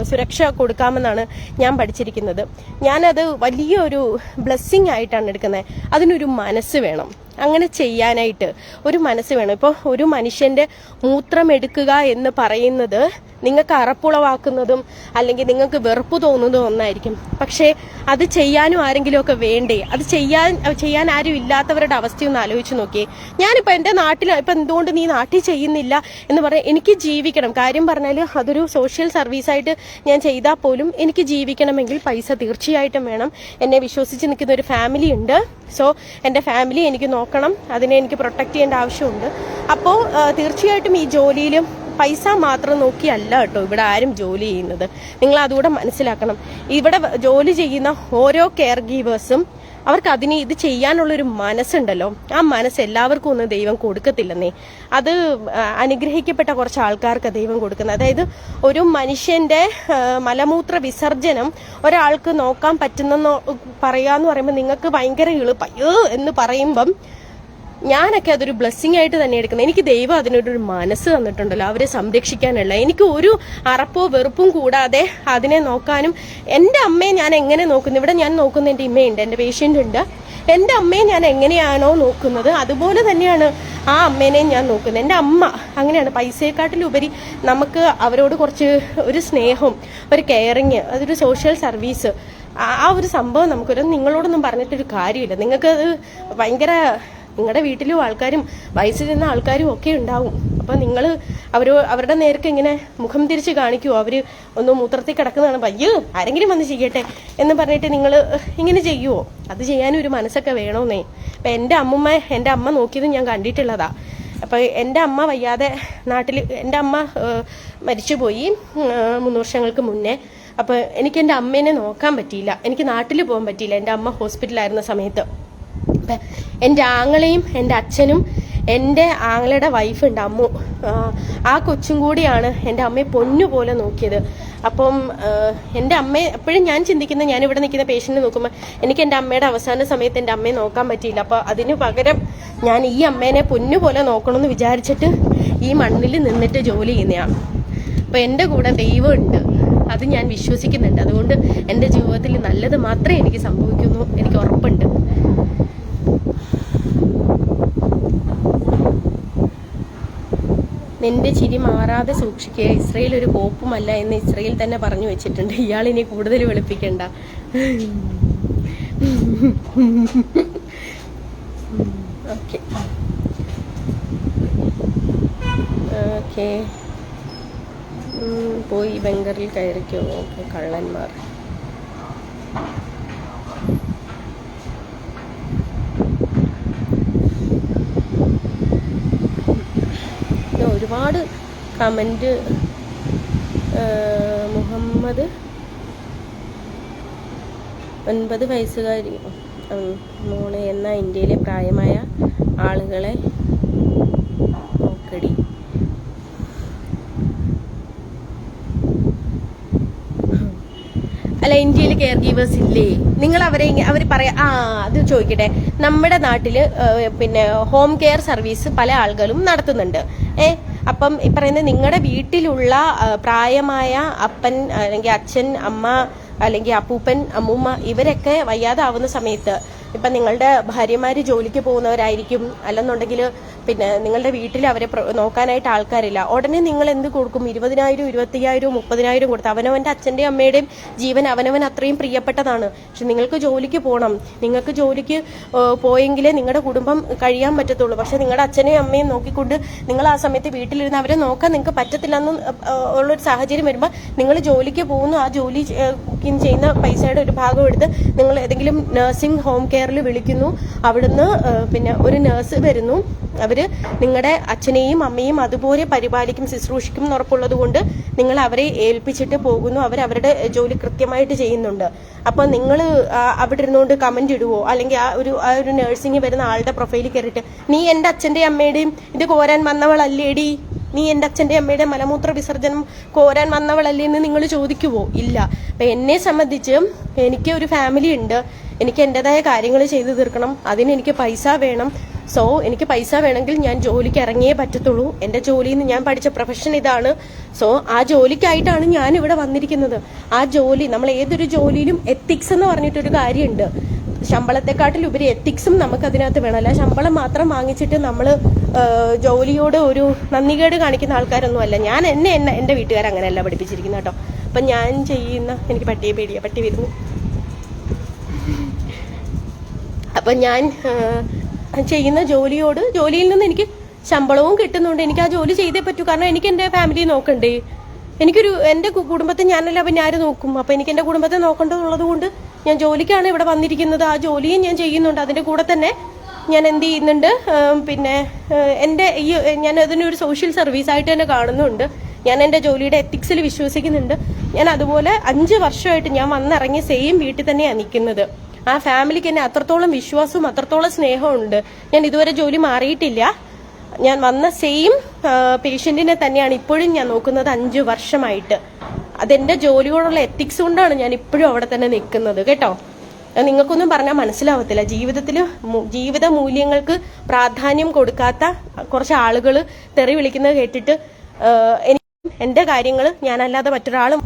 സുരക്ഷ കൊടുക്കാമെന്നാണ് ഞാൻ പഠിച്ചിരിക്കുന്നത്. ഞാനത് വലിയൊരു ബ്ലെസ്സിങ് ആയിട്ടാണ് എടുക്കുന്നത്. അതിനൊരു മനസ്സ് വേണം, അങ്ങനെ ചെയ്യാനായിട്ട് ഒരു മനസ്സ് വേണം. ഇപ്പോൾ ഒരു മനുഷ്യന്റെ മൂത്രം എടുക്കുക എന്ന് പറയുന്നത് നിങ്ങൾക്ക് അറപ്പുളവാക്കുന്നതും അല്ലെങ്കിൽ നിങ്ങൾക്ക് വെറുപ്പ് തോന്നുന്നതും ഒന്നായിരിക്കും. പക്ഷേ അത് ചെയ്യാനും ആരെങ്കിലും ഒക്കെ വേണ്ടേ? അത് ചെയ്യാൻ ആരും ഇല്ലാത്തവരുടെ അവസ്ഥയൊന്ന് ആലോചിച്ച് നോക്കിയേ. ഞാനിപ്പോൾ എൻ്റെ നാട്ടിൽ ഇപ്പം എന്തുകൊണ്ട് നീ നാട്ടിൽ ചെയ്യുന്നില്ല എന്ന് പറയാം. എനിക്ക് ജീവിക്കണം. കാര്യം പറഞ്ഞാൽ അതൊരു സോഷ്യൽ സർവീസായിട്ട് ഞാൻ ചെയ്താൽ പോലും എനിക്ക് ജീവിക്കണമെങ്കിൽ പൈസ തീർച്ചയായിട്ടും വേണം. എന്നെ വിശ്വസിച്ച് നിൽക്കുന്ന ഒരു ഫാമിലി ഉണ്ട്. സോ എൻ്റെ ഫാമിലി എനിക്ക് നോക്കണം, അതിനെ എനിക്ക് പ്രൊട്ടക്ട് ചെയ്യേണ്ട ആവശ്യമുണ്ട്. അപ്പോൾ തീർച്ചയായിട്ടും ഈ ജോലിയിലും പൈസ മാത്രം നോക്കിയല്ല കേട്ടോ ഇവിടെ ആരും ജോലി ചെയ്യുന്നത്. നിങ്ങൾ അതുകൂടെ മനസ്സിലാക്കണം. ഇവിടെ ജോലി ചെയ്യുന്ന ഓരോ കെയർ ഗീവേഴ്സും അവർക്ക് ഇത് ചെയ്യാനുള്ളൊരു മനസ്സുണ്ടല്ലോ, ആ മനസ്സ് എല്ലാവർക്കും ഒന്നും ദൈവം കൊടുക്കത്തില്ലെന്നേ. അത് അനുഗ്രഹിക്കപ്പെട്ട കുറച്ച് ആൾക്കാർക്ക് ദൈവം കൊടുക്കുന്നത്. അതായത് ഒരു മനുഷ്യന്റെ മലമൂത്ര വിസർജനം ഒരാൾക്ക് നോക്കാൻ പറ്റുന്നെന്ന് പറയാന്ന് പറയുമ്പോൾ നിങ്ങൾക്ക് ഭയങ്കര എളുപ്പയ്യോ എന്ന് പറയുമ്പം ഞാനൊക്കെ അതൊരു ബ്ലെസ്സിങ് ആയിട്ട് തന്നെ എടുക്കുന്നത്. എനിക്ക് ദൈവം അതിനൊരു മനസ്സ് തന്നിട്ടുണ്ടല്ലോ അവരെ സംരക്ഷിക്കാനുള്ള. എനിക്ക് ഒരു അറപ്പോ വെറുപ്പും കൂടാതെ അതിനെ നോക്കാനും. എൻ്റെ അമ്മയെ ഞാൻ എങ്ങനെ നോക്കുന്നു, ഇവിടെ ഞാൻ നോക്കുന്ന എൻ്റെ അമ്മയുണ്ട്, എൻ്റെ പേഷ്യൻ്റ് ഉണ്ട്. എൻ്റെ അമ്മയെ ഞാൻ എങ്ങനെയാണോ നോക്കുന്നത് അതുപോലെ തന്നെയാണ് ആ അമ്മേനെയും ഞാൻ നോക്കുന്നത്. എൻ്റെ അമ്മ അങ്ങനെയാണ്. പൈസയെക്കാട്ടിലുപരി നമുക്ക് അവരോട് കുറച്ച് ഒരു സ്നേഹം, ഒരു കെയറിങ്, അതൊരു സോഷ്യൽ സർവീസ്, ആ ഒരു സംഭവം നിങ്ങളോടൊന്നും പറഞ്ഞിട്ടൊരു കാര്യമില്ല. നിങ്ങൾക്കത് ഭയങ്കര, നിങ്ങളുടെ വീട്ടിലും ആൾക്കാരും വയസ്സിൽ നിന്ന ആൾക്കാരും ഒക്കെ ഉണ്ടാവും. അപ്പം നിങ്ങൾ അവരുടെ നേർക്ക് ഇങ്ങനെ മുഖം തിരിച്ച് കാണിക്കുമോ? അവർ ഒന്ന് മൂത്രത്തിൽ കിടക്കുന്നതാണ്, പയ്യോ ആരെങ്കിലും വന്ന് ചെയ്യട്ടെ എന്ന് പറഞ്ഞിട്ട് നിങ്ങൾ ഇങ്ങനെ ചെയ്യുമോ? അത് ചെയ്യാനും ഒരു മനസ്സൊക്കെ വേണമെന്നേ. അപ്പം എൻ്റെ അമ്മ നോക്കിയത് ഞാൻ കണ്ടിട്ടുള്ളതാ. അപ്പം എൻ്റെ അമ്മ വയ്യാതെ നാട്ടിൽ, എൻ്റെ അമ്മ മരിച്ചുപോയി 3 വർഷങ്ങൾക്ക് മുന്നേ. അപ്പോൾ എനിക്ക് എൻ്റെ അമ്മേനെ നോക്കാൻ പറ്റിയില്ല, എനിക്ക് നാട്ടിൽ പോകാൻ പറ്റിയില്ല എൻ്റെ അമ്മ ഹോസ്പിറ്റലായിരുന്ന സമയത്ത്. എൻ്റെ ആങ്ങളെയും എൻ്റെ അച്ഛനും എൻ്റെ ആങ്ങളയുടെ വൈഫുണ്ട് അമ്മു, ആ കൊച്ചും കൂടിയാണ് എൻ്റെ അമ്മയെ പൊന്നുപോലെ നോക്കിയത്. അപ്പം എൻ്റെ അമ്മയെ എപ്പോഴും ഞാൻ ചിന്തിക്കുന്നത്, ഞാനിവിടെ നിൽക്കുന്ന പേഷ്യൻറ്റിനെ നോക്കുമ്പോൾ എനിക്ക് എൻ്റെ അമ്മയുടെ അവസാന സമയത്ത് എൻ്റെ അമ്മയെ നോക്കാൻ പറ്റിയില്ല. അപ്പോൾ അതിന് പകരം ഞാൻ ഈ അമ്മേനെ പൊന്നുപോലെ നോക്കണമെന്ന് വിചാരിച്ചിട്ട് ഈ മണ്ണിൽ നിന്നിട്ട് ജോലി ചെയ്യുന്നതാണ്. അപ്പോൾ എൻ്റെ കൂടെ ദൈവമുണ്ട്, അത് ഞാൻ വിശ്വസിക്കുന്നുണ്ട്. അതുകൊണ്ട് എൻ്റെ ജീവിതത്തിൽ നല്ലത് മാത്രമേ എനിക്ക് സംഭവിക്കുന്നു, എനിക്ക് ഉറപ്പുണ്ട്. നിന്റെ ചിരി മാറാതെ സൂക്ഷിക്കുക, ഇസ്രയേൽ ഒരു കോപ്പുമല്ല എന്ന് ഇസ്രയേൽ തന്നെ പറഞ്ഞു വെച്ചിട്ടുണ്ട്. ഇയാളിനി കൂടുതൽ വെളുപ്പിക്കണ്ട. ഓക്കെ ഓക്കെ, പോയി ബംഗറിൽ കയറിക്കോ. ഓക്കെ, കള്ളന്മാർ. ഒരുപാട് കമൻറ്റ്. മുഹമ്മദ് 9 വയസ്സുകാരി മോളെ എന്നാ ഇന്ത്യയിലെ പ്രായമായ ആളുകളെ നോക്കടി. അല്ല, ഇന്ത്യയിൽ കെയർ ഗീവേഴ്സ് ഇല്ലേ? നിങ്ങൾ അവർ പറയാ. അത് ചോദിക്കട്ടെ, നമ്മുടെ നാട്ടിൽ പിന്നെ ഹോം കെയർ സർവീസ് പല ആളുകളും നടത്തുന്നുണ്ട്. അപ്പം ഈ പറയുന്നത് നിങ്ങളുടെ വീട്ടിലുള്ള പ്രായമായ അപ്പൻ അല്ലെങ്കിൽ അച്ഛൻ, അമ്മ അല്ലെങ്കിൽ അപ്പൂപ്പൻ, അമ്മൂമ്മ ഇവരൊക്കെ വയ്യാതാവുന്ന സമയത്ത് ഇപ്പം നിങ്ങളുടെ ഭാര്യമാർ ജോലിക്ക് പോകുന്നവരായിരിക്കും, അല്ലെന്നുണ്ടെങ്കിൽ പിന്നെ നിങ്ങളുടെ വീട്ടിൽ അവരെ നോക്കാനായിട്ട് ആൾക്കാരില്ല, ഉടനെ നിങ്ങൾ എന്ത് കൊടുക്കും? 20,000, 25,000, 30,000 കൊടുത്ത് അവനവൻ്റെ അച്ഛൻ്റെയും അമ്മയുടെയും ജീവൻ അവനവൻ അത്രയും പ്രിയപ്പെട്ടതാണ്. പക്ഷെ നിങ്ങൾക്ക് ജോലിക്ക് പോകണം. നിങ്ങൾക്ക് ജോലിക്ക് പോയെങ്കിലേ നിങ്ങളുടെ കുടുംബം കഴിയാൻ പറ്റത്തുള്ളൂ. പക്ഷെ നിങ്ങളുടെ അച്ഛനെയും അമ്മയും നോക്കിക്കൊണ്ട് നിങ്ങൾ ആ സമയത്ത് വീട്ടിലിരുന്ന് അവരെ നോക്കാൻ നിങ്ങൾക്ക് പറ്റത്തില്ലെന്ന് ഉള്ളൊരു സാഹചര്യം വരുമ്പോൾ നിങ്ങൾ ജോലിക്ക് പോകുന്നു. ആ ജോലി ചെയ്യുന്ന പൈസയുടെ ഒരു ഭാഗം എടുത്ത് നിങ്ങൾ ഏതെങ്കിലും നഴ്സിംഗ് ഹോം കെയറിൽ വിളിക്കുന്നു. അവിടുന്ന് പിന്നെ ഒരു നഴ്സ് വരുന്നു. അവർ നിങ്ങളുടെ അച്ഛനെയും അമ്മയും അതുപോലെ പരിപാലിക്കും, ശുശ്രൂഷിക്കും എന്നുറപ്പുള്ളത് കൊണ്ട് നിങ്ങൾ അവരെ ഏൽപ്പിച്ചിട്ട് പോകുന്നു. അവരവരുടെ ജോലി കൃത്യമായിട്ട് ചെയ്യുന്നുണ്ട്. അപ്പോൾ നിങ്ങൾ അവിടെ ഇരുന്നുകൊണ്ട് കമന്റ് ഇടുവോ? അല്ലെങ്കിൽ ആ ഒരു നഴ്സിംഗ് വരുന്ന ആളുടെ പ്രൊഫൈലിൽ കയറിയിട്ട് നീ എൻ്റെ അച്ഛൻ്റെയും അമ്മയുടെയും ഇത് കോരാൻ വന്നവളല്ലേടി, നീ എൻ്റെ അച്ഛൻ്റെ അമ്മയുടെ മലമൂത്ര വിസർജനം കോരാൻ വന്നവളല്ലേ എന്ന് നിങ്ങൾ ചോദിക്കുവോ? ഇല്ല. അപ്പം എന്നെ സംബന്ധിച്ച് എനിക്ക് ഒരു ഫാമിലി ഉണ്ട്. എനിക്ക് എൻ്റെതായ കാര്യങ്ങൾ ചെയ്തു തീർക്കണം. അതിന് എനിക്ക് പൈസ വേണം. സോ എനിക്ക് പൈസ വേണമെങ്കിൽ ഞാൻ ജോലിക്ക് ഇറങ്ങിയേ പറ്റത്തുള്ളൂ. എൻ്റെ ജോലിയിൽ നിന്ന് ഞാൻ പഠിച്ച പ്രൊഫഷൻ ഇതാണ്. സോ ആ ജോലിക്കായിട്ടാണ് ഞാൻ ഇവിടെ വന്നിരിക്കുന്നത്. ആ ജോലി, നമ്മൾ ഏതൊരു ജോലിയിലും എത്തിക്സ് എന്ന് പറഞ്ഞിട്ടൊരു കാര്യമുണ്ട്. ശമ്പളത്തെക്കാട്ടിലുപരി എത്തിക്സും നമുക്ക് അതിനകത്ത് വേണം. അല്ല ശമ്പളം മാത്രം വാങ്ങിച്ചിട്ട് നമ്മൾ ജോലിയോട് ഒരു നന്ദികേട് കാണിക്കുന്ന ആൾക്കാരൊന്നും അല്ല. ഞാൻ എൻ്റെ വീട്ടുകാർ അങ്ങനെയല്ല പഠിപ്പിച്ചിരിക്കുന്നത് കേട്ടോ. അപ്പം ഞാൻ ചെയ്യുന്ന, എനിക്ക് പട്ടിയെ പേടിയാ, പട്ടി വരുന്നു. അപ്പം ഞാൻ ചെയ്യുന്ന ജോലിയിൽ നിന്ന് എനിക്ക് ശമ്പളവും കിട്ടുന്നുണ്ട്. എനിക്ക് ആ ജോലി ചെയ്തേ പറ്റൂ. കാരണം എനിക്ക് എൻ്റെ ഫാമിലിയെ നോക്കണ്ടേ? എൻ്റെ കുടുംബത്തെ ഞാനല്ല പിന്നെ ആര് നോക്കും? അപ്പം എനിക്ക് എൻ്റെ കുടുംബത്തെ നോക്കേണ്ടതുള്ളത് കൊണ്ട് ഞാൻ ജോലിക്കാണ് ഇവിടെ വന്നിരിക്കുന്നത്. ആ ജോലിയും ഞാൻ ചെയ്യുന്നുണ്ട്. അതിൻ്റെ കൂടെ തന്നെ ഞാൻ എന്ത് ചെയ്യുന്നുണ്ട്, പിന്നെ ഞാൻ അതിനൊരു സോഷ്യൽ സർവീസ് ആയിട്ട് തന്നെ കാണുന്നുണ്ട്. ഞാൻ എൻ്റെ ജോലിയുടെ എത്തിക്സിൽ വിശ്വസിക്കുന്നുണ്ട്. ഞാൻ അതുപോലെ 5 വർഷമായിട്ട് ഞാൻ വന്നിറങ്ങി സെയിം വീട്ടിൽ തന്നെയാണ് നിൽക്കുന്നത്. ആ ഫാമിലിക്ക് എന്നെ അത്രത്തോളം വിശ്വാസവും അത്രത്തോളം സ്നേഹവും ഉണ്ട്. ഞാൻ ഇതുവരെ ജോലി മാറിയിട്ടില്ല. ഞാൻ വന്ന സെയിം പേഷ്യന്റിനെ തന്നെയാണ് ഇപ്പോഴും ഞാൻ നോക്കുന്നത് 5 വർഷമായിട്ട്. അതെന്റെ ജോലിയോടുള്ള എത്തിക്സ് കൊണ്ടാണ് ഞാൻ ഇപ്പോഴും അവിടെ തന്നെ നിൽക്കുന്നത് കേട്ടോ. നിങ്ങൾക്കൊന്നും പറഞ്ഞാൽ മനസ്സിലാവത്തില്ല. ജീവിത മൂല്യങ്ങൾക്ക് പ്രാധാന്യം കൊടുക്കാത്ത കുറച്ച് ആളുകൾ തെറി വിളിക്കുന്നത് കേട്ടിട്ട് എനിക്ക് എൻ്റെ കാര്യങ്ങൾ ഞാനല്ലാതെ മറ്റൊരാളും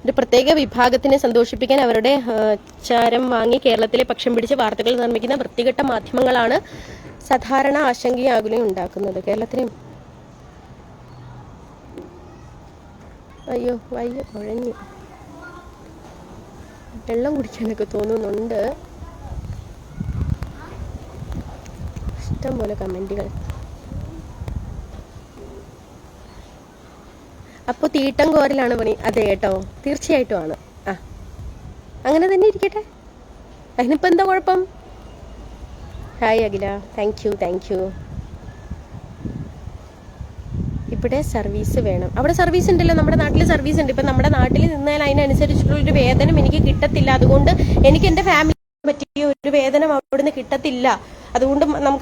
ഒരു പ്രത്യേക വിഭാഗത്തിനെ സന്തോഷിപ്പിക്കാൻ അവരുടെ ചാരം വാങ്ങി കേരളത്തിലെ പക്ഷം പിടിച്ച് വാർത്തകൾ നിർമ്മിക്കുന്ന വൃത്തികെട്ട മാധ്യമങ്ങളാണ് സാധാരണ ആശങ്കയും ആകുലയും ഉണ്ടാക്കുന്നത്. കേരളത്തിലെ അയ്യോ വയ്യ കുഴഞ്ഞു, വെള്ളം കുടിക്കാനൊക്കെ തോന്നുന്നുണ്ട്. ഇഷ്ടംപോലെ കമന്റുകൾ. അപ്പോൾ തീട്ടം കോരലാണ് പണി. അതെ കേട്ടോ, തീർച്ചയായിട്ടും ആണ്. അങ്ങനെ തന്നെ ഇരിക്കട്ടെ. അതിനിപ്പോൾ എന്താ കുഴപ്പം? Hi Akhila, thank you. ഇവിടെ സർവീസ് വേണം. അവിടെ സർവീസ് ഉണ്ടല്ലോ, നമ്മുടെ നാട്ടിൽ സർവീസ് ഉണ്ട്. ഇപ്പം നമ്മുടെ നാട്ടിൽ നിന്നാൽ അതിനനുസരിച്ചിട്ടുള്ളൊരു വേതനം എനിക്ക് കിട്ടത്തില്ല. അതുകൊണ്ട് എനിക്ക് എൻ്റെ ഫാമിലി പറ്റിയ ഒരു വേതനം അവിടുന്ന് കിട്ടത്തില്ല. അതുകൊണ്ട് നമുക്ക്